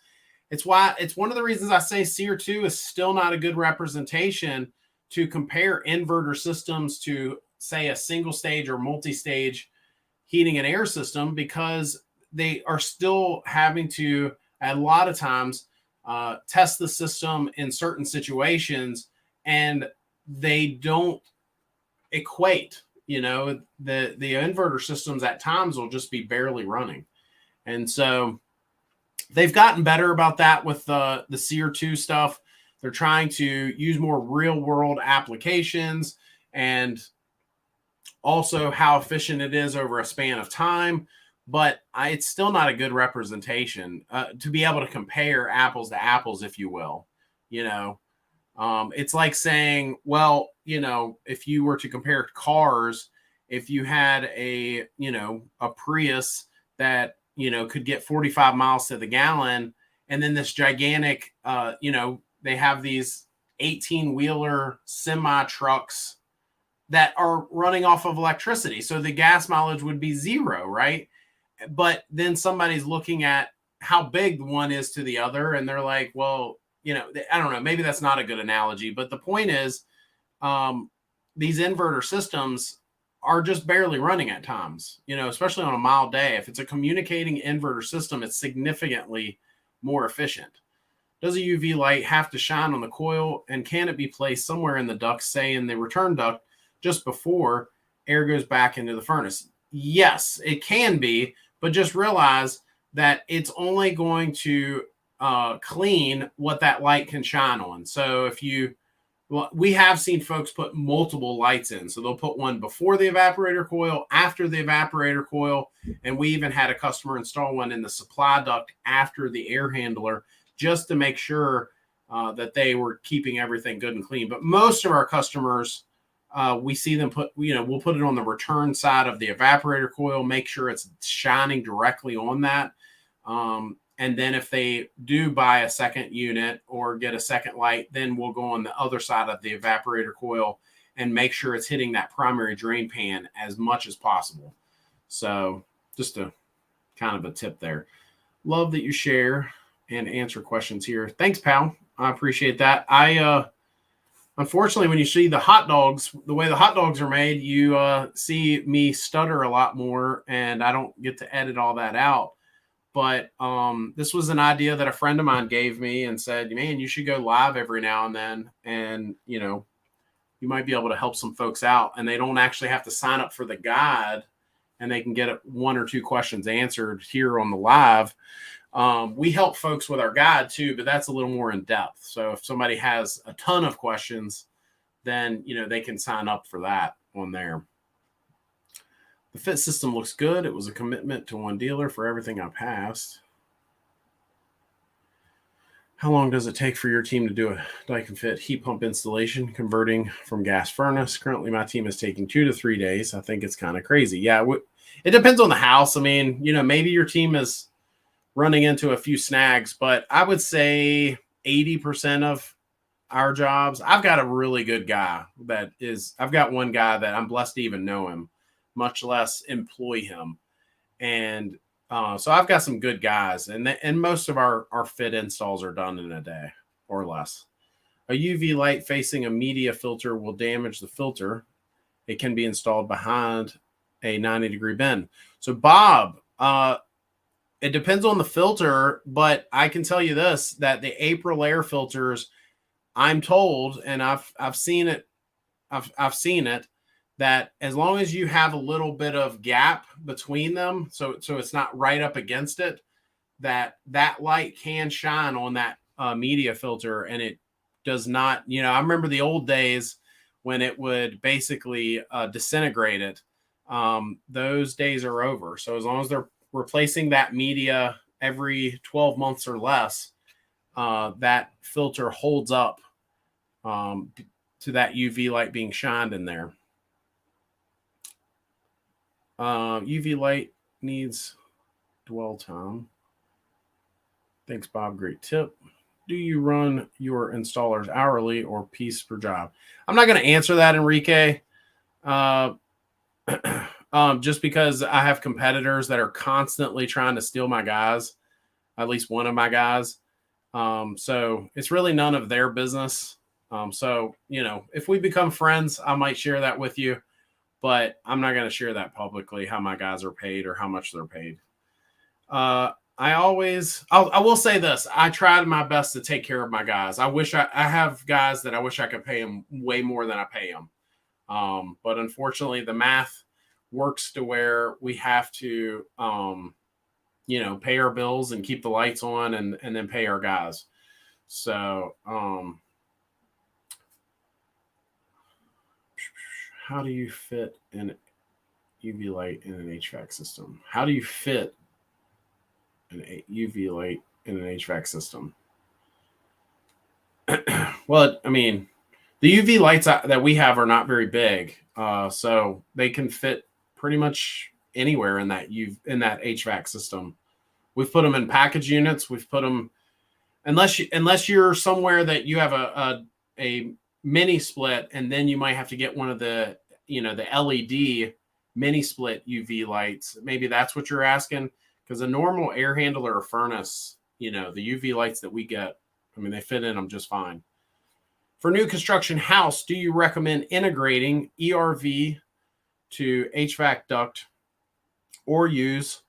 Speaker 1: it's one of the reasons I say SEER 2 is still not a good representation to compare inverter systems to, say, a single stage or multi-stage heating and air system, because they are still having to, a lot of times, test the system in certain situations, and they don't equate. The inverter systems at times will just be barely running. And so they've gotten better about that with the SEER 2 stuff. They're trying to use more real world applications, and also how efficient it is over a span of time. But it's still not a good representation to be able to compare apples to apples, if you will. It's like saying, well, if you were to compare cars, if you had a Prius that, could get 45 miles to the gallon, and then this gigantic, they have these 18-wheeler semi trucks that are running off of electricity. So the gas mileage would be 0, right? But then somebody's looking at how big one is to the other, and they're like, well, I don't know, maybe that's not a good analogy, but the point is, these inverter systems are just barely running at times, especially on a mild day. If it's a communicating inverter system, it's significantly more efficient. Does a UV light have to shine on the coil, and can it be placed somewhere in the duct, say in the return duct, just before air goes back into the furnace? Yes, it can be, but just realize that it's only going to clean what that light can shine on. So if you, well, we have seen folks put multiple lights in. So they'll put one before the evaporator coil, after the evaporator coil, and we even had a customer install one in the supply duct after the air handler, just to make sure that they were keeping everything good and clean. But most of our customers, we see them put, we'll put it on the return side of the evaporator coil, make sure it's shining directly on that. And then if they do buy a second unit or get a second light, then we'll go on the other side of the evaporator coil and make sure it's hitting that primary drain pan as much as possible. So just a kind of a tip there. Love that you share and answer questions here. Thanks, pal. I appreciate that. Unfortunately, when you see the hot dogs, the way the hot dogs are made, you see me stutter a lot more, and I don't get to edit all that out. But this was an idea that a friend of mine gave me and said, man, you should go live every now and then. And, you might be able to help some folks out, and they don't actually have to sign up for the guide, and they can get 1 or 2 questions answered here on the live. We help folks with our guide too, but that's a little more in depth. So if somebody has a ton of questions, then, they can sign up for that on there. The fit system looks good. It was a commitment to one dealer for everything I passed. How long does it take for your team to do a Daikin fit heat pump installation, converting from gas furnace? Currently, my team is taking 2 to 3 days. I think it's kind of crazy. Yeah, it depends on the house. I mean, maybe your team is running into a few snags, but I would say 80% of our jobs, I've got a really good guy I've got one guy that I'm blessed to even know him, much less employ him. And so I've got some good guys, and most of our fit installs are done in a day or less. A UV light facing a media filter will damage the filter. It can be installed behind a 90-degree bend. So Bob, it depends on the filter, but I can tell you this, that the April air filters, I'm told, and I've seen it, I've seen it, that as long as you have a little bit of gap between them, so it's not right up against it, that light can shine on that media filter, and it does not, I remember the old days when it would basically disintegrate it. Those days are over. So as long as they're replacing that media every 12 months or less, that filter holds up to that UV light being shined in there. UV light needs dwell time. Thanks, Bob. Great tip. Do you run your installers hourly or piece per job? I'm not going to answer that, Enrique. Just because I have competitors that are constantly trying to steal my guys, at least one of my guys. So it's really none of their business. So, if we become friends, I might share that with you, but I'm not going to share that publicly, how my guys are paid or how much they're paid. I will say this. I tried my best to take care of my guys. I have guys that I wish I could pay them way more than I pay them. But unfortunately the math works to where we have to, pay our bills and keep the lights on and then pay our guys. So, how do you fit an UV light in an HVAC system? How do you fit an UV light in an HVAC system? Well, I mean, the UV lights that we have are not very big, so they can fit pretty much anywhere in that HVAC system. We've put them in package units. We've put them, unless you're somewhere that you have a mini split, and then you might have to get one of the the LED mini split UV lights. Maybe that's what you're asking, because a normal air handler or furnace, the UV lights that we get, I mean, they fit in them just fine. For new construction house, do you recommend integrating ERV to HVAC duct or use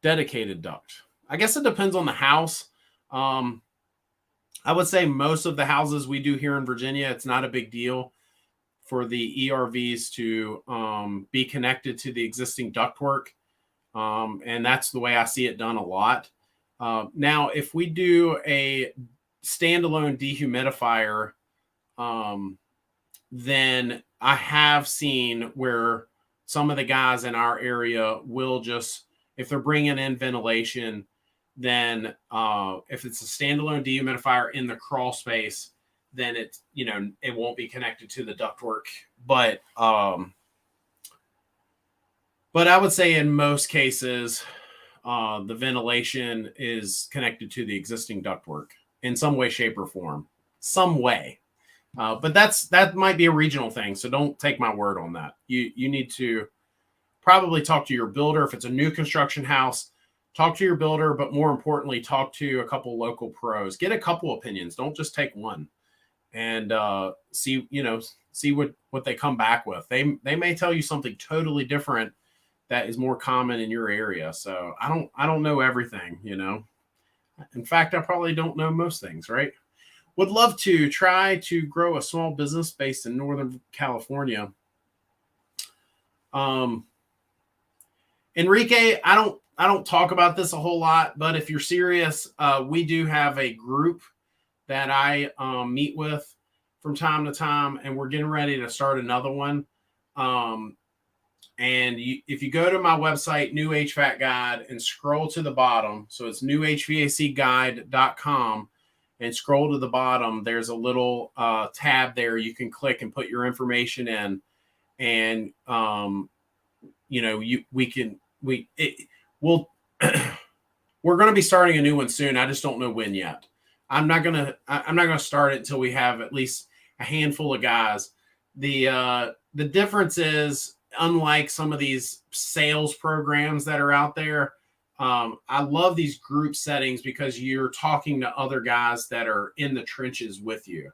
Speaker 1: dedicated duct? I guess it depends on the house. I would say most of the houses we do here in Virginia, it's not a big deal. for the ERVs to be connected to the existing ductwork. And that's the way I see it done a lot. Now, if we do a standalone dehumidifier, then I have seen where some of the guys in our area will just, if they're bringing in ventilation, then if it's a standalone dehumidifier in the crawl space, then it won't be connected to the ductwork. But I would say in most cases, the ventilation is connected to the existing ductwork in some way, shape, or form. Some way. But that might be a regional thing, so don't take my word on that. You need to probably talk to your builder. If it's a new construction house, talk to your builder, but more importantly, talk to a couple local pros. Get a couple opinions. Don't just take one. And see what they come back with. They may tell you something totally different that is more common in your area. So I don't know everything, In fact, I probably don't know most things, right? Would love to try to grow a small business based in Northern California. Enrique, I don't talk about this a whole lot, but if you're serious, we do have a group that I meet with from time to time, and we're getting ready to start another one. And if you go to my website, New HVAC Guide, and scroll to the bottom, so it's newhvacguide.com, and scroll to the bottom, there's a little tab there you can click and put your information in, and we're going to be starting a new one soon. I just don't know when yet. I'm not gonna start it until we have at least a handful of guys. The difference is, unlike some of these sales programs that are out there, I love these group settings because you're talking to other guys that are in the trenches with you.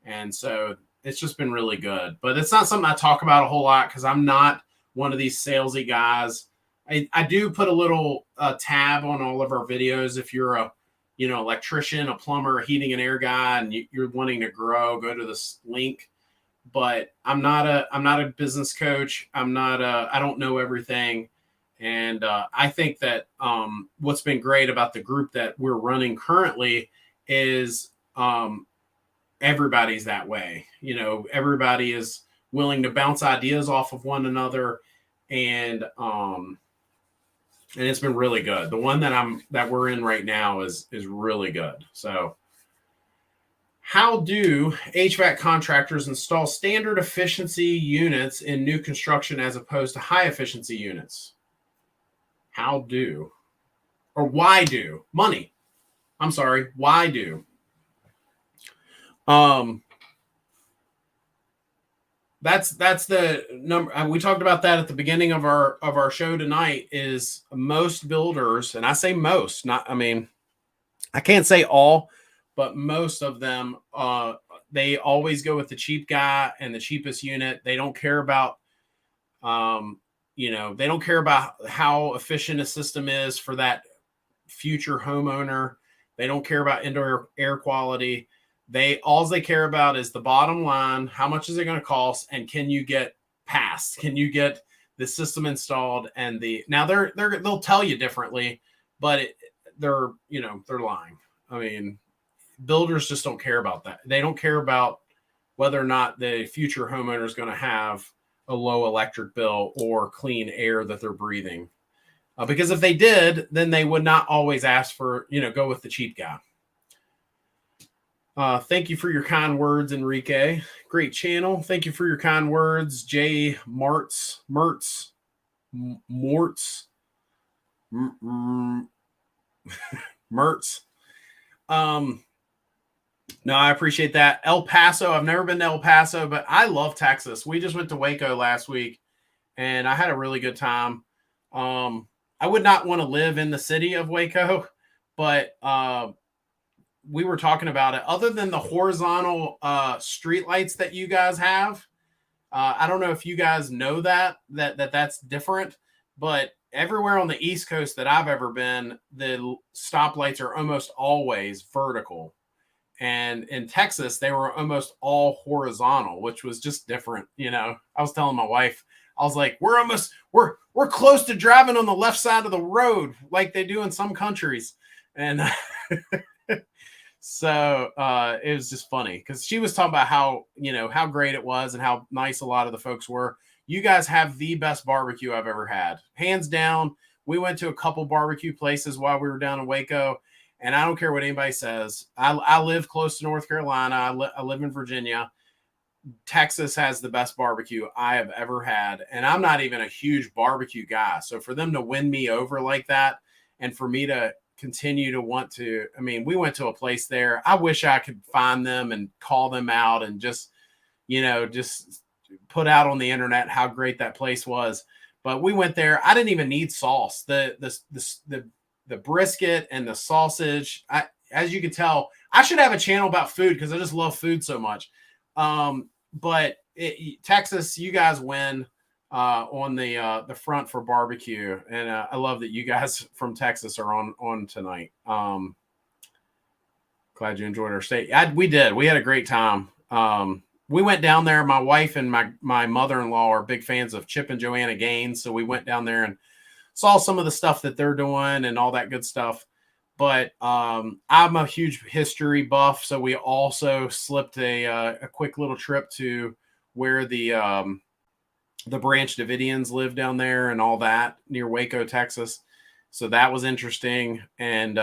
Speaker 1: And so it's just been really good. But it's not something I talk about a whole lot because I'm not one of these salesy guys. I do put a little tab on all of our videos. If you're a electrician, a plumber, a heating and air guy, and you're wanting to grow, go to this link. But I'm not a business coach. I don't know everything. And I think that what's been great about the group that we're running currently is everybody's that way. Everybody is willing to bounce ideas off of one another, and it's been really good. The one that we're in right now is really good. So, how do HVAC contractors install standard efficiency units in new construction as opposed to high efficiency units? Why do? Money. I'm sorry. Why do? That's the number. We talked about that at the beginning of our show tonight. Is most builders, and I say most, I can't say all, but most of them, they always go with the cheap guy and the cheapest unit. They don't care about, they don't care about how efficient a system is for that future homeowner. They don't care about indoor air quality. All they care about is the bottom line. How much is it going to cost? And can you get passed? Can you get the system installed? And now they'll tell you differently, but they're lying. Builders just don't care about that. They don't care about whether or not the future homeowner is going to have a low electric bill or clean air that they're breathing. Because if they did, then they would not always ask for, go with the cheap guy. Thank you for your kind words, Enrique. Great channel. Thank you for your kind words, Jay Mertz. No, I appreciate that. El Paso. I've never been to El Paso, but I love Texas. We just went to Waco last week, and I had a really good time. I would not want to live in the city of Waco, but we were talking about it. Other than the horizontal street lights that you guys have, I don't know if you guys know that's different, but everywhere on the East Coast that I've ever been, the stoplights are almost always vertical. And in Texas, they were almost all horizontal, which was just different. I was telling my wife, I was like, we're close to driving on the left side of the road like they do in some countries. And so it was just funny because she was talking about how great it was and how nice a lot of the folks were. You guys have the best barbecue I've ever had, hands down. We went to a couple barbecue places while we were down in Waco, and I don't care what anybody says. I live close to North Carolina. I live in Virginia. Texas has the best barbecue I have ever had, and I'm not even a huge barbecue guy. So for them to win me over like that, and for me to continue to want to, we went to a place there. I wish I could find them and call them out and just put out on the internet how great that place was. But we went there. I didn't even need sauce. The brisket and the sausage. As you can tell, I should have a channel about food because I just love food so much. But Texas, you guys win on the front for barbecue, and I love that you guys from Texas are on tonight. Glad you enjoyed our stay. We did. We had a great time. We went down there. My wife and my mother-in-law are big fans of Chip and Joanna Gaines, so we went down there and saw some of the stuff that they're doing and all that good stuff. But I'm a huge history buff, so we also slipped a quick little trip to where the Branch Davidians live down there and all that near Waco, Texas. So that was interesting, and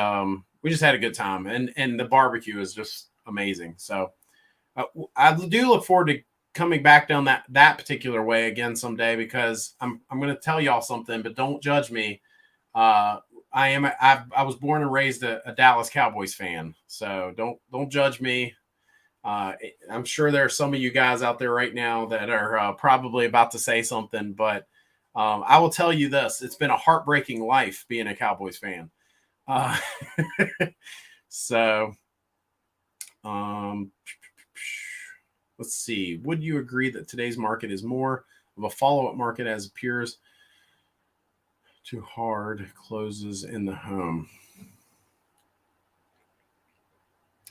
Speaker 1: we just had a good time. And the barbecue is just amazing. So I do look forward to coming back down that particular way again someday, because I'm going to tell y'all something, but don't judge me. I was born and raised a Dallas Cowboys fan, so don't judge me. I'm sure there are some of you guys out there right now that are probably about to say something, but I will tell you this: it's been a heartbreaking life being a Cowboys fan. So, let's see. Would you agree that today's market is more of a follow-up market as appears to hard closes in the home?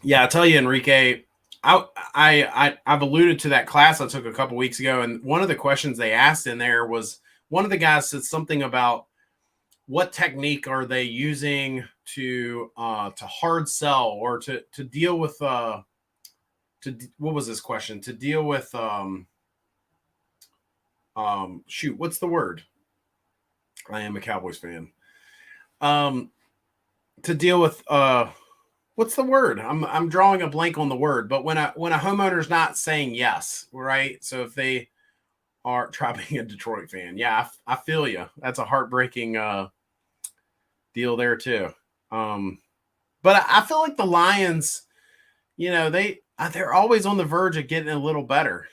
Speaker 1: Yeah, I tell you, Enrique, I've alluded to that class I took a couple weeks ago, and one of the questions they asked in there was, one of the guys said something about what technique are they using to hard sell or to deal with what was this question? To deal with what's the word? I am a Cowboys fan. To deal with what's the word? I'm drawing a blank on the word, but when a homeowner's not saying yes, right? So if they are being a Detroit fan, yeah, I feel you. That's a heartbreaking deal there too. But I feel like the Lions, they're always on the verge of getting a little better,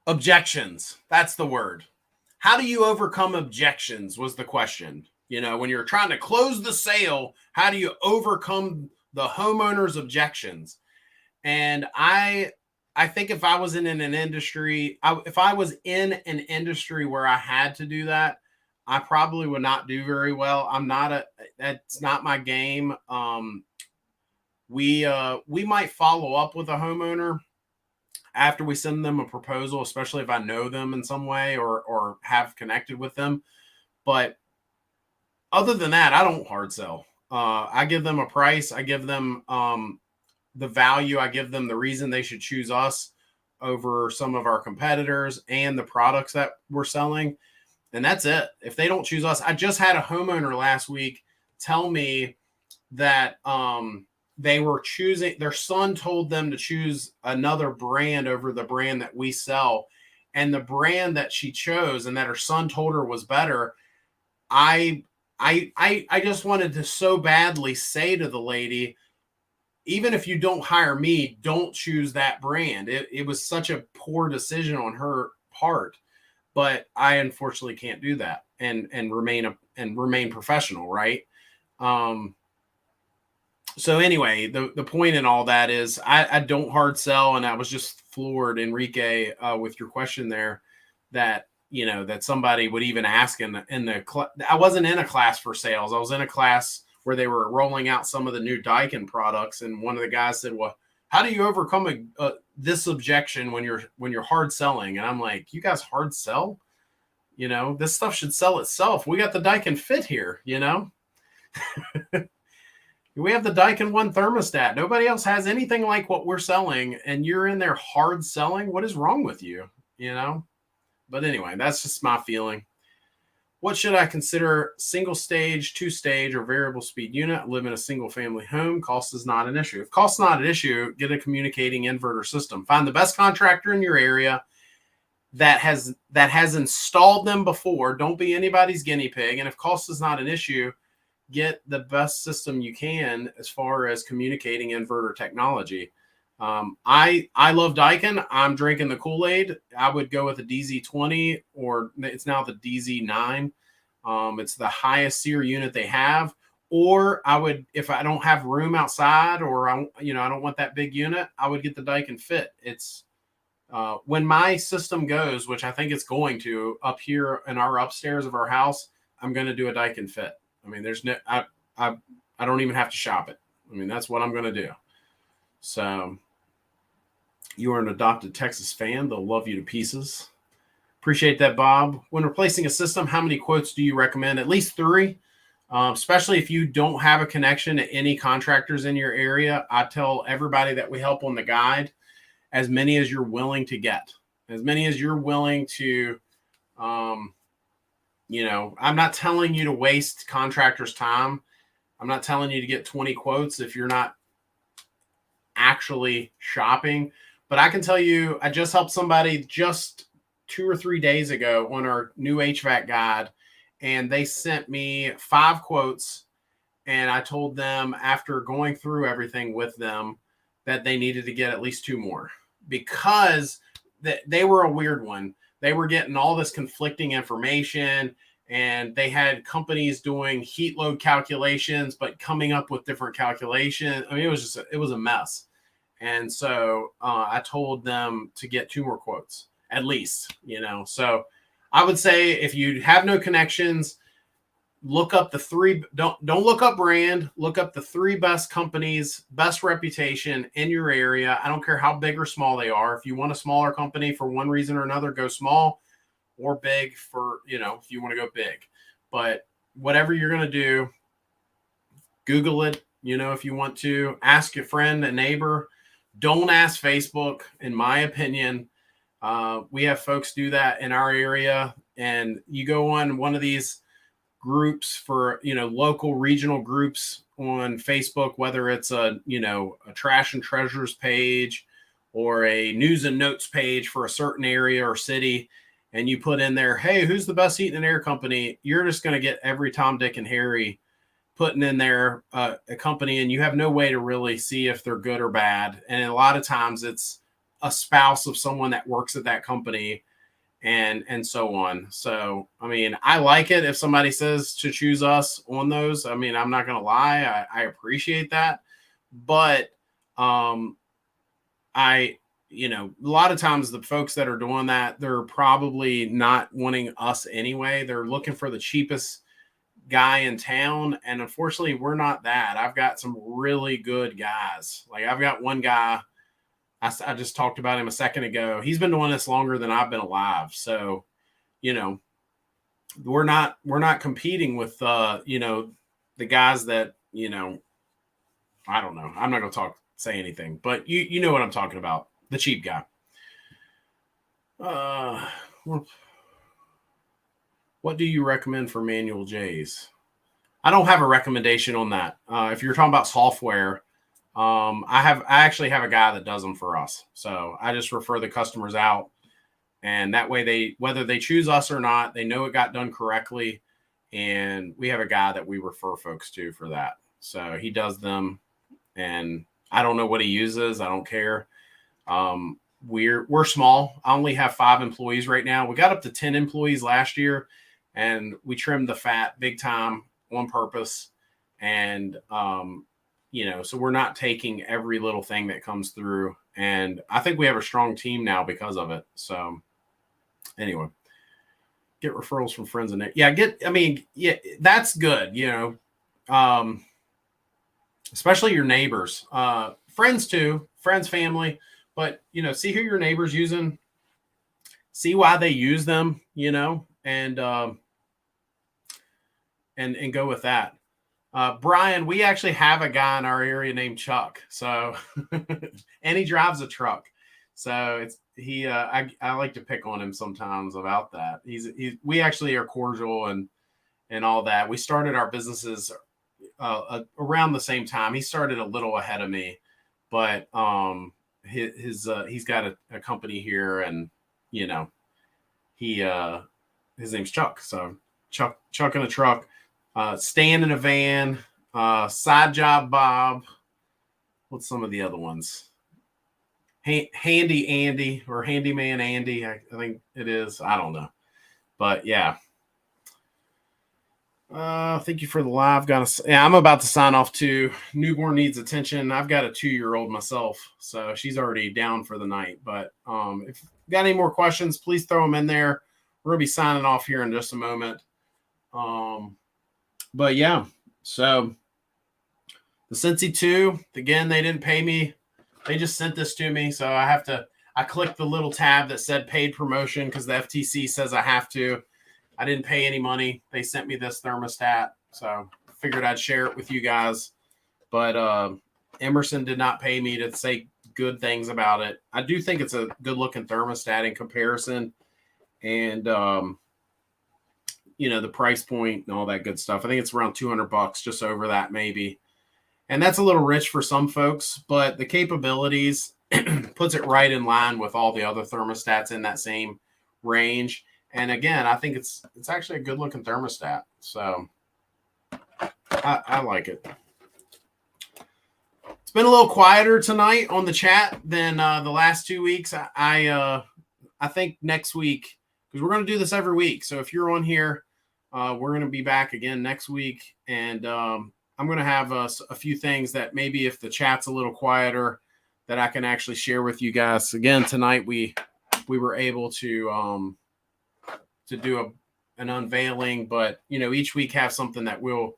Speaker 1: Objections. That's the word. How do you overcome objections was the question. When you're trying to close the sale, how do you overcome the homeowner's objections? And I think if I was in an industry, if I was in an industry where I had to do that, I probably would not do very well. That's not my game. We might follow up with a homeowner after we send them a proposal, especially if I know them in some way or have connected with them. But other than that, I don't hard sell. I give them a price. I give them the value. I give them the reason they should choose us over some of our competitors and the products that we're selling. And that's it. If they don't choose us, I just had a homeowner last week tell me that they were choosing, their son told them to choose another brand over the brand that we sell. And the brand that she chose and that her son told her was better. I just wanted to so badly say to the lady, even if you don't hire me, don't choose that brand. It was such a poor decision on her part, but I unfortunately can't do that and remain professional. Right. So anyway, the point in all that is I don't hard sell. And I was just floored, Enrique, with your question there, that, that somebody would even ask in the I wasn't in a class for sales. I was in a class where they were rolling out some of the new Daikin products. And one of the guys said, well, how do you overcome this objection when you're hard selling? And I'm like, you guys hard sell? This stuff should sell itself. We got the Daikin Fit here, We have the Daikin 1 thermostat. Nobody else has anything like what we're selling, and you're in there hard selling. What is wrong with you? But anyway, that's just my feeling. What should I consider? Single stage, 2-stage, or variable speed unit? I live in a single family home. Cost is not an issue. If cost is not an issue, get a communicating inverter system. Find the best contractor in your area that has installed them before. Don't be anybody's guinea pig. And if cost is not an issue, get the best system you can as far as communicating inverter technology. I love Daikin. I'm drinking the Kool-Aid. I would go with a DZ20, or it's now the DZ9. It's the highest SEER unit they have. Or I would, if I don't have room outside, or I don't want that big unit, I would get the Daikin Fit. It's when my system goes, which I think it's going to, up here in our upstairs of our house, I'm going to do a Daikin Fit. I mean, there's no, I don't even have to shop it. I mean, that's what I'm going to do. So you are an adopted Texas fan. They'll love you to pieces. Appreciate that, Bob. When replacing a system, how many quotes do you recommend? At least 3, especially if you don't have a connection to any contractors in your area. I tell everybody that we help on the guide, as many as you're willing to get, as many as you're willing to, I'm not telling you to waste contractors' time. I'm not telling you to get 20 quotes if you're not actually shopping. But I can tell you, I just helped somebody just 2 or 3 days ago on our new HVAC guide, and they sent me 5 quotes. And I told them, after going through everything with them, that they needed to get at least 2 more, because they were a weird one. They were getting all this conflicting information, and they had companies doing heat load calculations, but coming up with different calculations. I mean, it was a mess. And so I told them to get 2 more quotes at least, So I would say, if you have no connections, look up the 3. Don't look up brand. Look up the 3 best companies, best reputation in your area. I don't care how big or small they are. If you want a smaller company for one reason or another, go small, or big for, if you want to go big. But whatever you're going to do, Google it, if you want to. Ask a friend, a neighbor. Don't ask Facebook, in my opinion. We have folks do that in our area, and you go on one of these groups for, local regional groups on Facebook, whether it's a trash and treasures page or a news and notes page for a certain area or city, and you put in there, hey, who's the best heating and air company? You're just going to get every Tom, Dick, and Harry putting in there a company, and you have no way to really see if they're good or bad. And a lot of times it's a spouse of someone that works at that company, and so on. So, I mean, I like it if somebody says to choose us on those. I mean, I'm not going to lie. I appreciate that. But a lot of times the folks that are doing that, they're probably not wanting us anyway. They're looking for the cheapest guy in town. And unfortunately, we're not that. I've got some really good guys. Like, I've got one guy, I just talked about him a second ago. He's been doing this longer than I've been alive. So, we're not competing with, the guys that, I don't know. I'm not going to say anything, but you know what I'm talking about. The cheap guy. What do you recommend for manual J's? I don't have a recommendation on that. If you're talking about software, I actually have a guy that does them for us. So I just refer the customers out, and that way whether they choose us or not, they know it got done correctly. And we have a guy that we refer folks to for that. So he does them, and I don't know what he uses. I don't care. We're small. I only have 5 employees right now. We got up to 10 employees last year, and we trimmed the fat big time on purpose. And, so we're not taking every little thing that comes through. And I think we have a strong team now because of it. So anyway, Get referrals from friends and yeah, that's good. Especially your neighbors, friends too, friends, family, but see who your neighbors using, see why they use them, and go with that. Brian, we actually have a guy in our area named Chuck. So, and he drives a truck. So I like to pick on him sometimes about that. We actually are cordial and all that. We started our businesses around the same time. He started a little ahead of me, but he's got a company here, and his name's Chuck. So Chuck in a truck, Stan in a van, Side Job Bob. What's some of the other ones? Handy Andy or Handyman Andy, I think it is. I don't know, but yeah. Thank you for the live. I'm about to sign off too. Newborn needs attention. I've got a 2-year-old myself, so she's already down for the night. But if you got any more questions, please throw them in there. We're gonna be signing off here in just a moment. But yeah, so the Sensi 2, again, they didn't pay me. They just sent this to me, so I clicked the little tab that said paid promotion because the FTC says I have to. I didn't pay any money. They sent me this thermostat, so figured I'd share it with you guys. But Emerson did not pay me to say good things about it. I do think it's a good-looking thermostat in comparison, and the price point and all that good stuff. I think it's around $200, just over that maybe. And that's a little rich for some folks, but the capabilities puts it right in line with all the other thermostats in that same range. And again, I think it's actually a good looking thermostat. So I like it. It's been a little quieter tonight on the chat than the last 2 weeks. I think next week, because we're going to do this every week. So if you're on here, we're going to be back again next week. And I'm going to have a few things that maybe if the chat's a little quieter that I can actually share with you guys. Again, tonight we were able to do an unveiling, but each week have something that we'll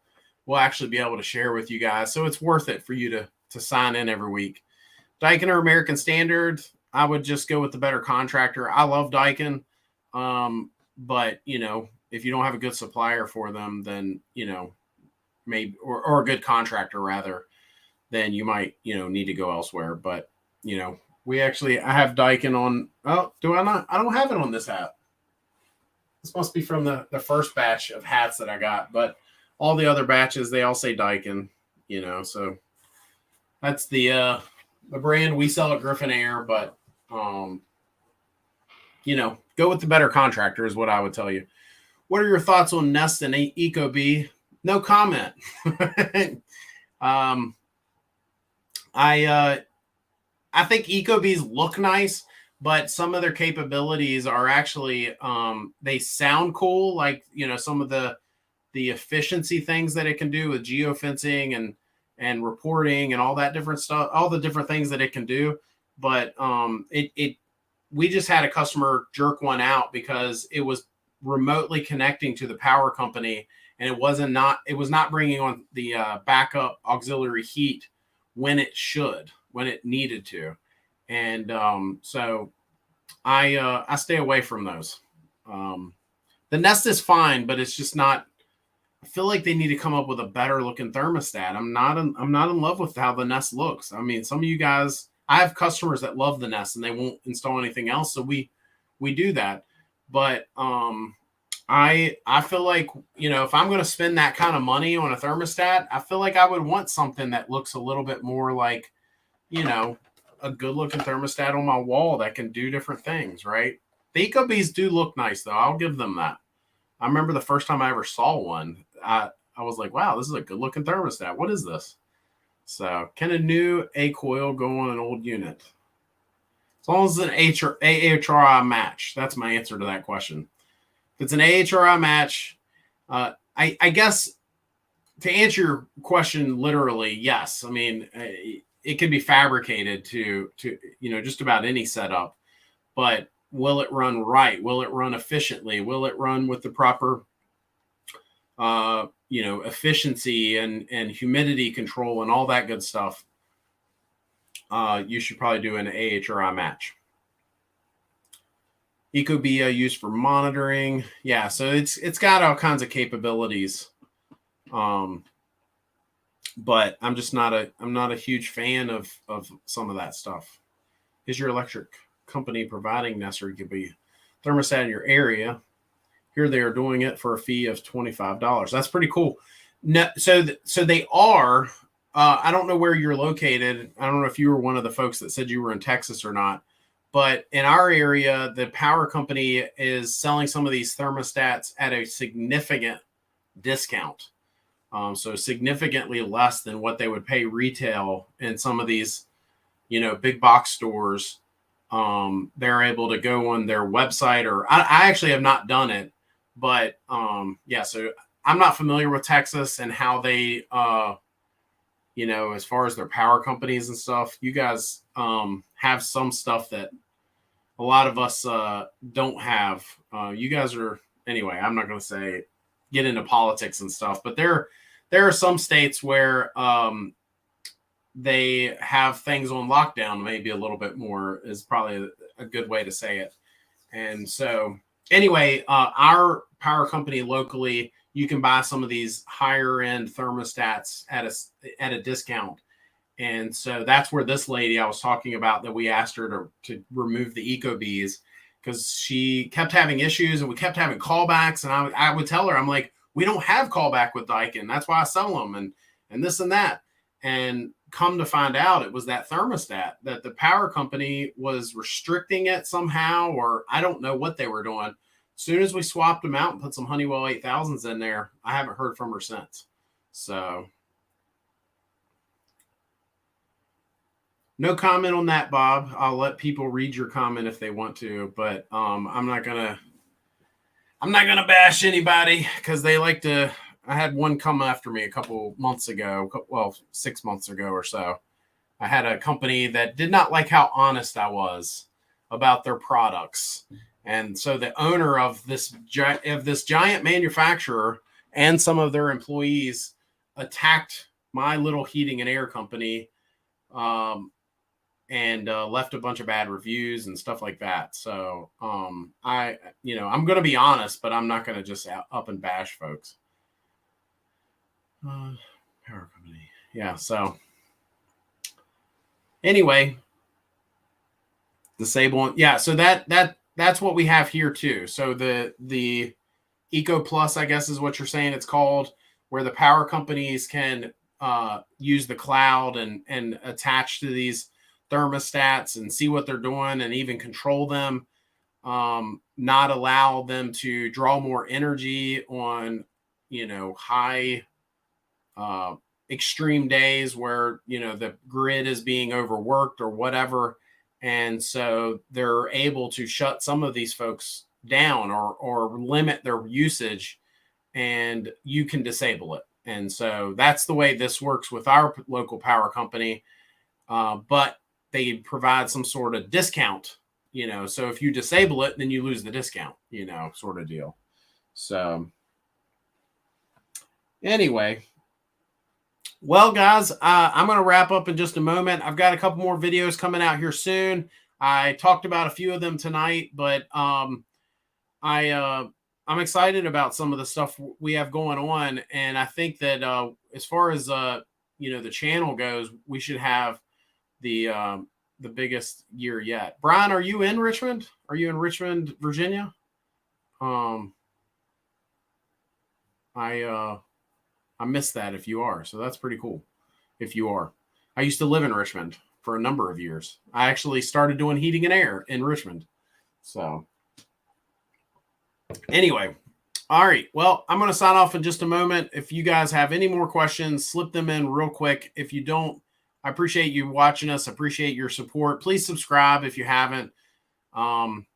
Speaker 1: actually be able to share with you guys. So it's worth it for you to sign in every week. Daikin or American Standard, I would just go with the better contractor. I love Daikin. But if you don't have a good supplier for them, then maybe or a good contractor rather, then you might need to go elsewhere. But I have Daikin on. Oh, do I not? I don't have it on this hat. This must be from the first batch of hats that I got, but all the other batches, they all say Daikin, so that's the brand we sell at Griffin Air, but go with the better contractor is what I would tell you. What are your thoughts on Nest and Ecobee? No comment. I think Ecobees look nice, but some of their capabilities are actually they sound cool, like some of the efficiency things that it can do with geofencing and reporting and all that different stuff, all the different things that it can do. But we just had a customer jerk one out because it was remotely connecting to the power company, and it was not bringing on the backup auxiliary heat when it needed to. And so I stay away from those. The Nest is fine, but it's just not. I feel like they need to come up with a better looking thermostat. I'm not in love with how the Nest looks. I mean, some of you guys, I have customers that love the Nest and they won't install anything else, so we do that. But I feel like if I'm going to spend that kind of money on a thermostat, I feel like I would want something that looks a little bit more like a good looking thermostat on my wall that can do different things, right? The Ecobees do look nice though. I'll give them that. I remember the first time I ever saw one, I was like, wow, this is a good looking thermostat. What is this? So can a new A coil go on an old unit? As long as it's an AHRI match. That's my answer to that question. If it's an AHRI match, I guess to answer your question literally, yes. I mean, it can be fabricated to just about any setup. But will it run right? Will it run efficiently? Will it run with the proper, efficiency and humidity control and all that good stuff? You should probably do an AHRI match. ecobee used for monitoring. Yeah, so it's got all kinds of capabilities. But I'm just not a huge fan of some of that stuff. Is your electric company providing necessary ecobee thermostat in your area? Here they are doing it for a fee of $25. That's pretty cool. No, so they are. I don't know where you're located. I don't know if you were one of the folks that said you were in Texas or not. But in our area, the power company is selling some of these thermostats at a significant discount. So significantly less than what they would pay retail in some of these, big box stores. They're able to go on their website, or I actually have not done it, but yeah, so I'm not familiar with Texas and how they, as far as their power companies and stuff. You guys have some stuff that a lot of us don't have. You guys are, anyway, I'm not going to get into politics and stuff, but there are some states where they have things on lockdown, maybe a little bit more is probably a good way to say it. And so anyway, our power company locally, you can buy some of these higher end thermostats at a discount. And so that's where this lady I was talking about, that we asked her to remove the ecobees, because she kept having issues and we kept having callbacks. And I would tell her, I'm like, we don't have callback with Daikin. That's why I sell them and this and that. And come to find out, it was that thermostat that the power company was restricting it somehow, or I don't know what they were doing. As soon as we swapped them out and put some Honeywell 8000s in there, I haven't heard from her since. So no comment on that, Bob. I'll let people read your comment if they want to, but I'm not gonna bash anybody, because they like to. I had one come after me a couple months ago, 6 months ago or so. I had a company that did not like how honest I was about their products. And so the owner of this giant manufacturer and some of their employees attacked my little heating and air company, and left a bunch of bad reviews and stuff like that. So I'm going to be honest, but I'm not going to just up and bash folks. Power company. Yeah. So anyway, disabling. Yeah. So that's what we have here too. So the Eco Plus, I guess is what you're saying it's called, where the power companies can use the cloud and attach to these thermostats and see what they're doing and even control them, not allow them to draw more energy on, high extreme days where, the grid is being overworked or whatever. And so they're able to shut some of these folks down or limit their usage, and you can disable it. And so that's the way this works with our local power company. But they provide some sort of discount, so if you disable it, then you lose the discount, sort of deal. So anyway, well, guys, I'm going to wrap up in just a moment. I've got a couple more videos coming out here soon. I talked about a few of them tonight, but I'm excited about some of the stuff we have going on. And I think that as far as, the channel goes, we should have the biggest year yet. Brian, are you in Richmond? Are you in Richmond, Virginia? I missed that if you are. So that's pretty cool if you are. I used to live in Richmond for a number of years. I actually started doing heating and air in Richmond. So anyway, all right. Well, I'm going to sign off in just a moment. If you guys have any more questions, slip them in real quick. If you don't, I appreciate you watching us. I appreciate your support. Please subscribe if you haven't. And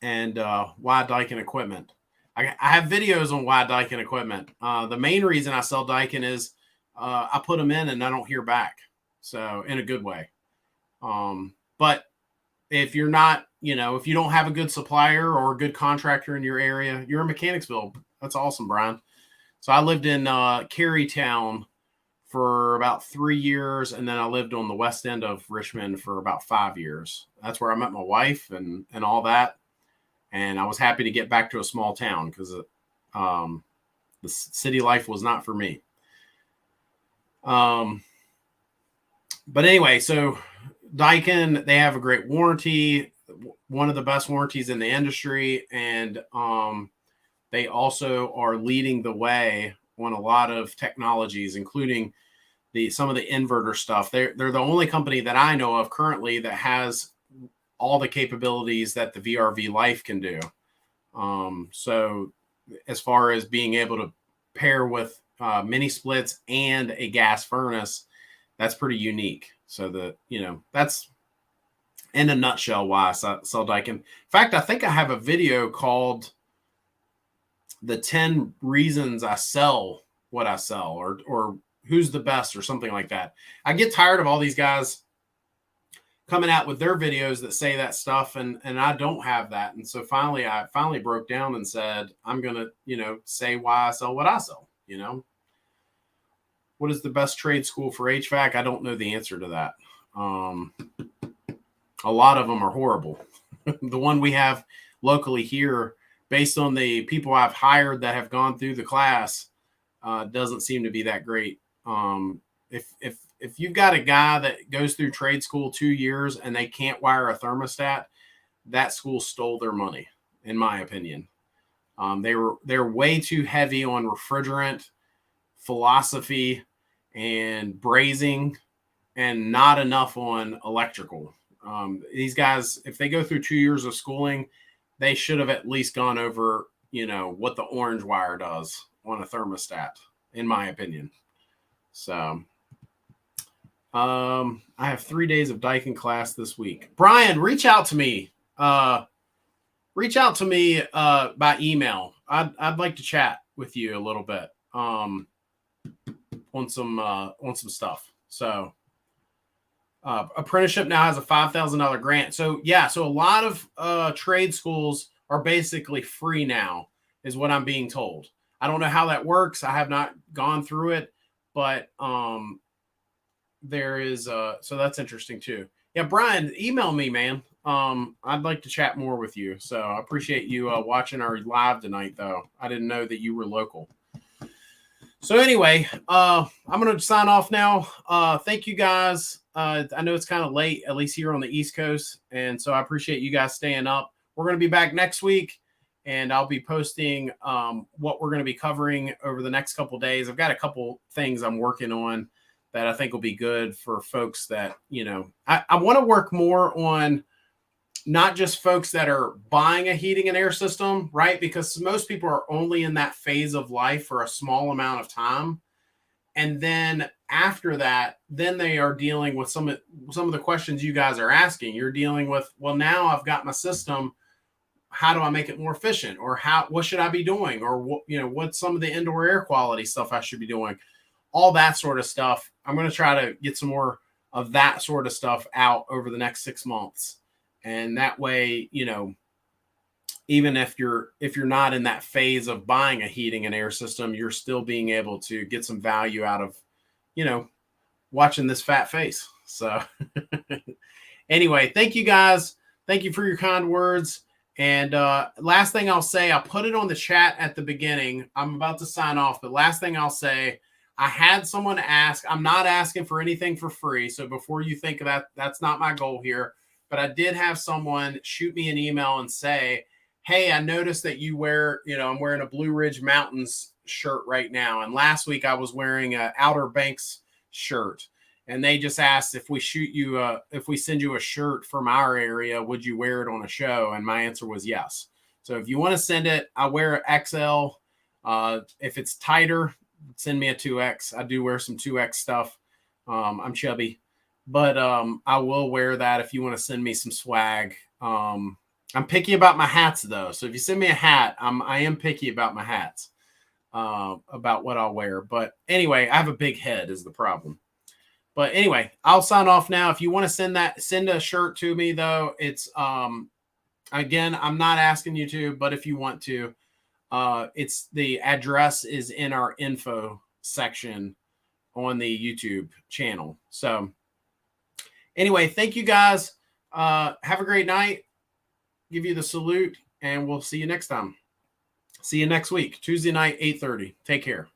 Speaker 1: why Daikin equipment. I have videos on why Daikin equipment. The main reason I sell Daikin is I put them in and I don't hear back. So in a good way. But if you're not if you don't have a good supplier or a good contractor in your area, you're in Mechanicsville. That's awesome, Brian. So I lived in Carytown for about 3 years, and then I lived on the west end of Richmond for about 5 years. That's where I met my wife and all that. And I was happy to get back to a small town because the city life was not for me. But anyway, so Daikin, they have a great warranty, one of the best warranties in the industry, and they also are leading the way on a lot of technologies, including some of the inverter stuff. They're the only company that I know of currently that has all the capabilities that the VRV Life can do. So as far as being able to pair with mini splits and a gas furnace, that's pretty unique. So that's in a nutshell why I sell Daikin. In fact, I think I have a video called the 10 reasons I sell what I sell, or who's the best, or something like that. I get tired of all these guys coming out with their videos that say that stuff, and I don't have that. And so I finally broke down and said, I'm going to, say why I sell what I sell. What is the best trade school for HVAC? I don't know the answer to that. A lot of them are horrible. The one we have locally here, based on the people I've hired that have gone through the class, doesn't seem to be that great. If you've got a guy that goes through trade school 2 years and they can't wire a thermostat, that school stole their money, in my opinion. They're way too heavy on refrigerant philosophy and brazing, and not enough on electrical. These guys, if they go through 2 years of schooling, they should have at least gone over, what the orange wire does on a thermostat, in my opinion. So I have 3 days of Daikin class this week. Brian, reach out to me. By email. I'd like to chat with you a little bit on some stuff. So apprenticeship now has a $5,000 grant. So so a lot of trade schools are basically free now, is what I'm being told. I don't know how that works. I have not gone through it, but there is so that's interesting too. Yeah, Brian, email me, man. I'd like to chat more with you. So I appreciate you watching our live tonight, though. I didn't know that you were local. So anyway, I'm going to sign off now. Thank you guys. I know it's kind of late, at least here on the East Coast. And so I appreciate you guys staying up. We're going to be back next week, and I'll be posting what we're going to be covering over the next couple days. I've got a couple things I'm working on that I think will be good for folks that, I want to work more on not just folks that are buying a heating and air system, right? Because most people are only in that phase of life for a small amount of time. And then after that, then they are dealing with some of the questions you guys are asking. You're dealing with, well, now I've got my system. How do I make it more efficient? Or what should I be doing? Or what's some of the indoor air quality stuff I should be doing? All that sort of stuff. I'm going to try to get some more of that sort of stuff out over the next 6 months. And that way, even if you're not in that phase of buying a heating and air system, you're still being able to get some value out of, watching this fat face. So anyway, thank you guys. Thank you for your kind words. And last thing I'll say, I put it on the chat at the beginning. I'm about to sign off, but last thing I'll say, I had someone ask. I'm not asking for anything for free. So before you think of that, that's not my goal here. But I did have someone shoot me an email and say, hey, I noticed that you wear, I'm wearing a Blue Ridge Mountains shirt right now. And last week I was wearing a Outer Banks shirt. And they just asked if we send you a shirt from our area, would you wear it on a show? And my answer was yes. So if you want to send it, I wear XL. If it's tighter, send me a 2X. I do wear some 2X stuff. I'm chubby. But I will wear that if you want to send me some swag. I'm picky about my hats, though. So if you send me a hat, I am picky about my hats, about what I'll wear. But anyway, I have a big head is the problem. But anyway, I'll sign off now. If you want to send a shirt to me, though, it's Again, I'm not asking you to, but if you want to, it's the address is in our info section on the YouTube channel. So anyway, thank you guys. Have a great night. Give you the salute, and we'll see you next time. See you next week, Tuesday night, 8:30. Take care.